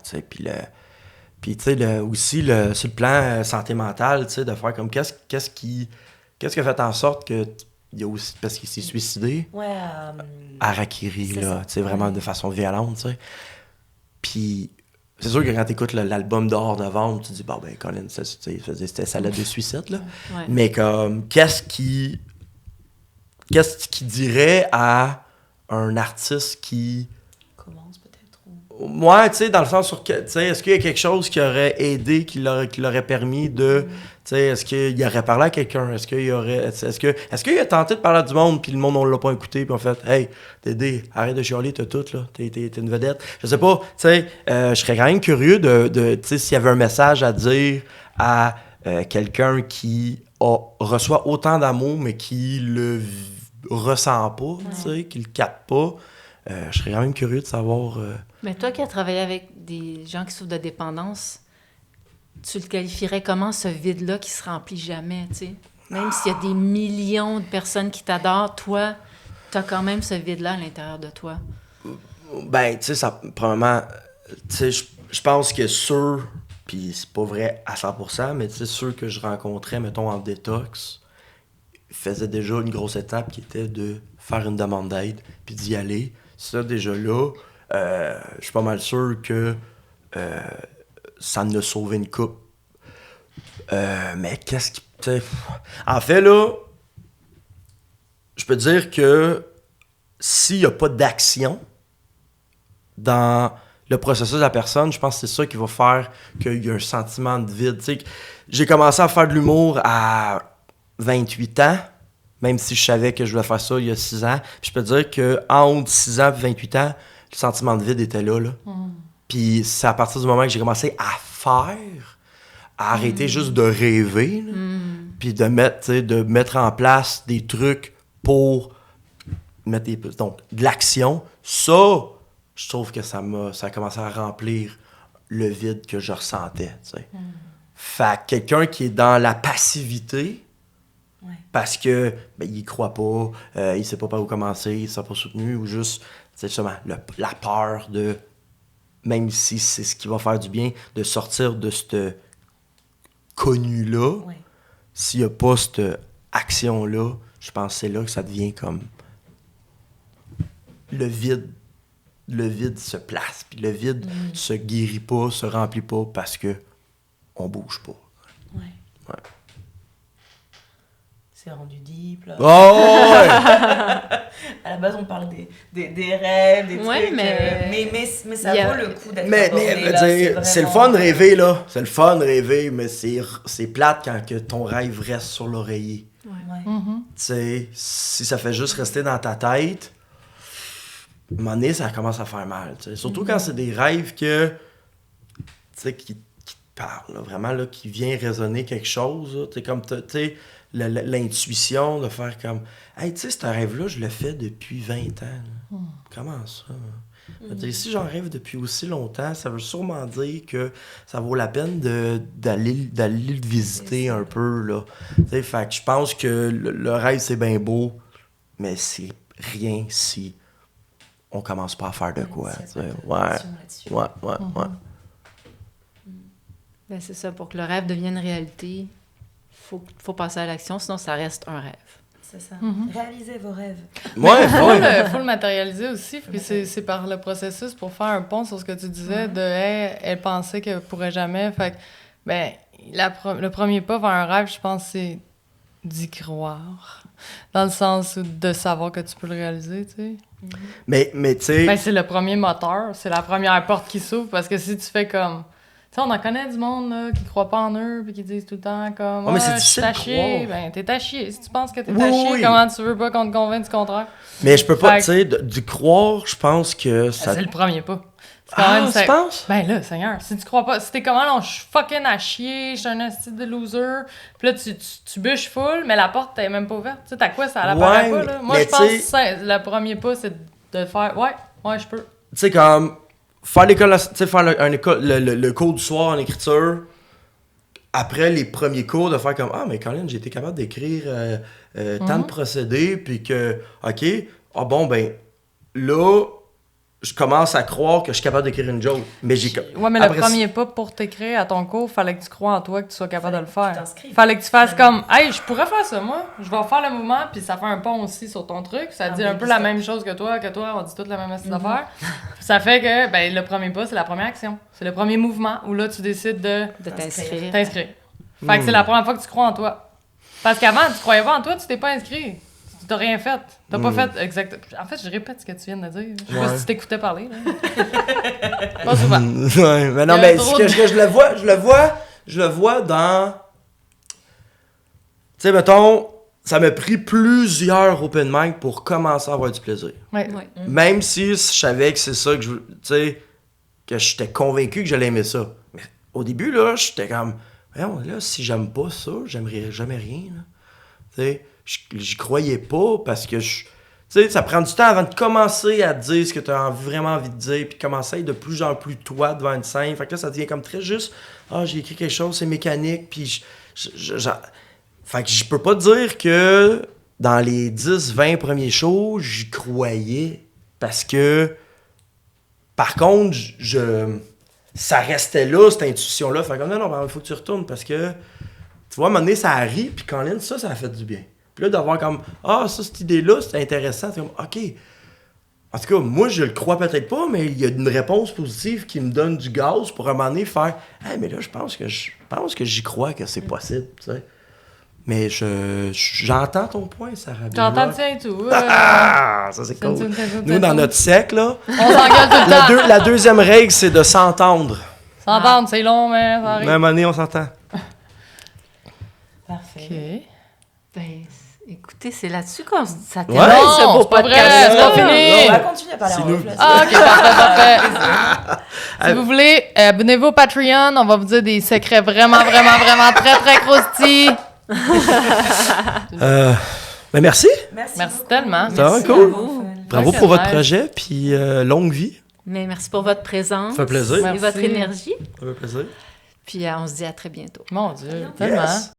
tu sais, puis tu sais, aussi, sur le plan santé mentale, tu sais, de faire comme qu'est-ce qui a fait en sorte que, il y a aussi, parce qu'il s'est suicidé, Harakiri, là, tu sais, vraiment de façon violente, tu sais. Puis, c'est sûr que quand t'écoutes l'album dehors novembre, tu te dis, bon, ben, Colin, c'était sa lettre de suicide, là. Ouais. Mais comme, qu'est-ce qui dirait à un artiste qui... Commence peut-être Ouais, tu sais, dans le sens sur... Tu sais, est-ce qu'il y a quelque chose qui aurait aidé, qui l'aurait permis de... Tu sais, est-ce qu'il aurait parlé à quelqu'un? Est-ce qu'il a tenté de parler à du monde, puis le monde, on l'a pas écouté, puis on fait « Hey, Dédé, arrête de chialer, t'as tout, là. T'es une vedette. » Je sais pas, tu sais, je serais quand même curieux de tu sais, s'il y avait un message à dire à quelqu'un qui reçoit autant d'amour, mais qui le ressent pas, tu sais, qui le capte pas. Je serais quand même curieux de savoir... Mais toi qui as travaillé avec des gens qui souffrent de dépendance, tu le qualifierais comment, ce vide-là qui se remplit jamais, tu sais? Même s'il y a des millions de personnes qui t'adorent, toi, tu as quand même ce vide-là à l'intérieur de toi. Ben, tu sais, ça, probablement... Tu sais, je pense que ceux, puis c'est pas vrai à 100%, mais tu sais, ceux que je rencontrais, mettons, en détox, faisaient déjà une grosse étape qui était de faire une demande d'aide, puis d'y aller. Ça, déjà là, je suis pas mal sûr que ça en a sauvé une coupe. Mais qu'est-ce qui... En fait, là, je peux dire que s'il n'y a pas d'action dans le processus de la personne, je pense que c'est ça qui va faire qu'il y a un sentiment de vide. Tu sais, j'ai commencé à faire de l'humour à 28 ans, même si je savais que je voulais faire ça il y a 6 ans. Puis je peux te dire qu'entre 6 ans et 28 ans, le sentiment de vide était là. Puis c'est à partir du moment que j'ai commencé à faire, à arrêter juste de rêver, puis de mettre en place des trucs pour mettre donc, de l'action. Ça, je trouve que ça a commencé à remplir le vide que je ressentais. T'sais. Fait que quelqu'un qui est dans la passivité, parce que il croit pas, il sait pas par où commencer, il s'est pas soutenu, ou juste justement la peur de, même si c'est ce qui va faire du bien, de sortir de cette connu-là, s'il n'y a pas cette action-là, je pense que c'est là que ça devient comme le vide se place, puis le vide se guérit pas, se remplit pas parce que on bouge pas. Ouais. C'est rendu deep, là. Oh, ouais! À la base, on parle des rêves, des trucs. Mais ça vaut le coup d'être abordé, là. C'est le fun de rêver, là. C'est le fun de rêver, mais c'est plate quand que ton rêve reste sur l'oreiller. Tu sais, si ça fait juste rester dans ta tête, à un moment donné, ça commence à faire mal. T'sais. Surtout quand c'est des rêves que, qui te parlent, là, vraiment, là, qui vient résonner quelque chose. Comme, l'intuition de faire comme, hey, tu sais, ce rêve-là, je le fais depuis 20 ans. Comment ça? Si j'en rêve depuis aussi longtemps, ça veut sûrement dire que ça vaut la peine d'aller le visiter un peu, là. Fait que je pense que le rêve, c'est bien beau, mais c'est rien si on commence pas à faire de quoi. Ouais. Ben, c'est ça, pour que le rêve devienne réalité, faut passer à l'action, sinon ça reste un rêve. C'est ça. Réalisez vos rêves. Faut le matérialiser aussi. Puis c'est par le processus pour faire un pont sur ce que tu disais de elle pensait qu'elle pourrait jamais. Fait que, ben, le premier pas vers un rêve, je pense, c'est d'y croire. Dans le sens de savoir que tu peux le réaliser, tu sais. Mais tu sais... Ben, c'est le premier moteur, c'est la première porte qui s'ouvre, parce que si tu fais comme... Tu sais, on en connaît du monde, là, qui croient pas en eux, puis qui disent tout le temps comme... mais c'est je suis difficile à de chier. croire. Ben, t'es à chier. Si tu penses que t'es à chier, comment tu veux pas qu'on te convainque du contraire? Mais je peux pas, tu sais, d'y croire, je pense que ça... C'est le premier pas. C'est quand même, tu penses? Ben là, Seigneur, si tu crois pas... Si t'es comment, là, je suis fucking à chier, je suis un asti de loser, puis là, tu bûches full, mais la porte, t'es même pas ouverte. Tu sais, t'as quoi, ça l'apparaît pas, là? Moi, je pense que le premier pas, c'est de faire... Ouais, je peux. Tu sais, comme... Faire l'école, tu sais, faire le cours du soir en écriture, après les premiers cours, de faire comme « Ah, mais Colin, j'ai été capable d'écrire tant de procédés, puis que, OK, là, je commence à croire que je suis capable d'écrire une joke. » Mais le premier pas pour t'écrire à ton cours, fallait que tu crois en toi, que tu sois capable de le faire. Fallait que tu fasses comme « Hey, je pourrais faire ça, moi. Je vais faire le mouvement, puis ça fait un pont aussi sur ton truc. Ça dit un peu la même chose que toi, on dit toutes la même affaire. Ça fait que, le premier pas, c'est la première action. C'est le premier mouvement où là, tu décides de t'inscrire. Fait que c'est la première fois que tu crois en toi. Parce qu'avant, tu croyais pas en toi, tu t'es pas inscrit. Tu t'as rien fait. T'as pas fait exact. En fait, je répète ce que tu viens de dire. Je sais pas si tu t'écoutais parler. Là. Pas souvent. Ouais, mais non, mais ce que je le vois dans... Tu sais, mettons, ça m'a pris plusieurs open mic pour commencer à avoir du plaisir. Ouais. Même si je savais que c'est ça que je... Tu sais, que j'étais convaincu que j'allais aimer ça. Mais au début, là, j'étais comme... Voyons, là, si j'aime pas ça, j'aimerais jamais rien. Tu sais, j'y croyais pas parce que tu sais, ça prend du temps avant de commencer à dire ce que tu as vraiment envie de dire, puis commencer à être de plus en plus toi devant une scène. Fait que là, ça devient comme très juste. Ah, j'ai écrit quelque chose, c'est mécanique, puis fait que je peux pas dire que dans les 10-20 premiers shows, j'y croyais parce que, par contre, ça restait là, cette intuition-là. Fait que non, il faut que tu retournes parce que, tu vois, à un moment donné, ça arrive, puis Colin, ça a fait du bien. Puis là, d'avoir comme, cette idée-là, c'est intéressant. C'est comme, OK. En tout cas, moi, je le crois peut-être pas, mais il y a une réponse positive qui me donne du gaz pour à un moment donné faire, mais là, je pense que j'y crois que c'est possible, tu sais. Mais j'entends ton point, Sarah. J'entends le tien et tout. Ça, c'est cool. Nous, dans notre siècle, là, on s'engueule tout le temps. La deuxième règle, c'est de s'entendre. S'entendre, c'est long, mais ça arrive. Mais à un moment donné, on s'entend. Parfait. OK. Écoutez, c'est là-dessus qu'on ça termine ce beau podcast. C'est pas fini. On va continuer à parler en off. OK, parfait. Si vous voulez, abonnez-vous au Patreon. On va vous dire des secrets vraiment, vraiment, vraiment très, très croustillants. Ben merci. Merci tellement. Ça va, cool. Bravo pour votre projet, puis longue vie. Mais merci pour votre présence. Ça fait plaisir. Et votre énergie. Ça fait plaisir. Puis on se dit à très bientôt. Mon Dieu, tellement. Yes.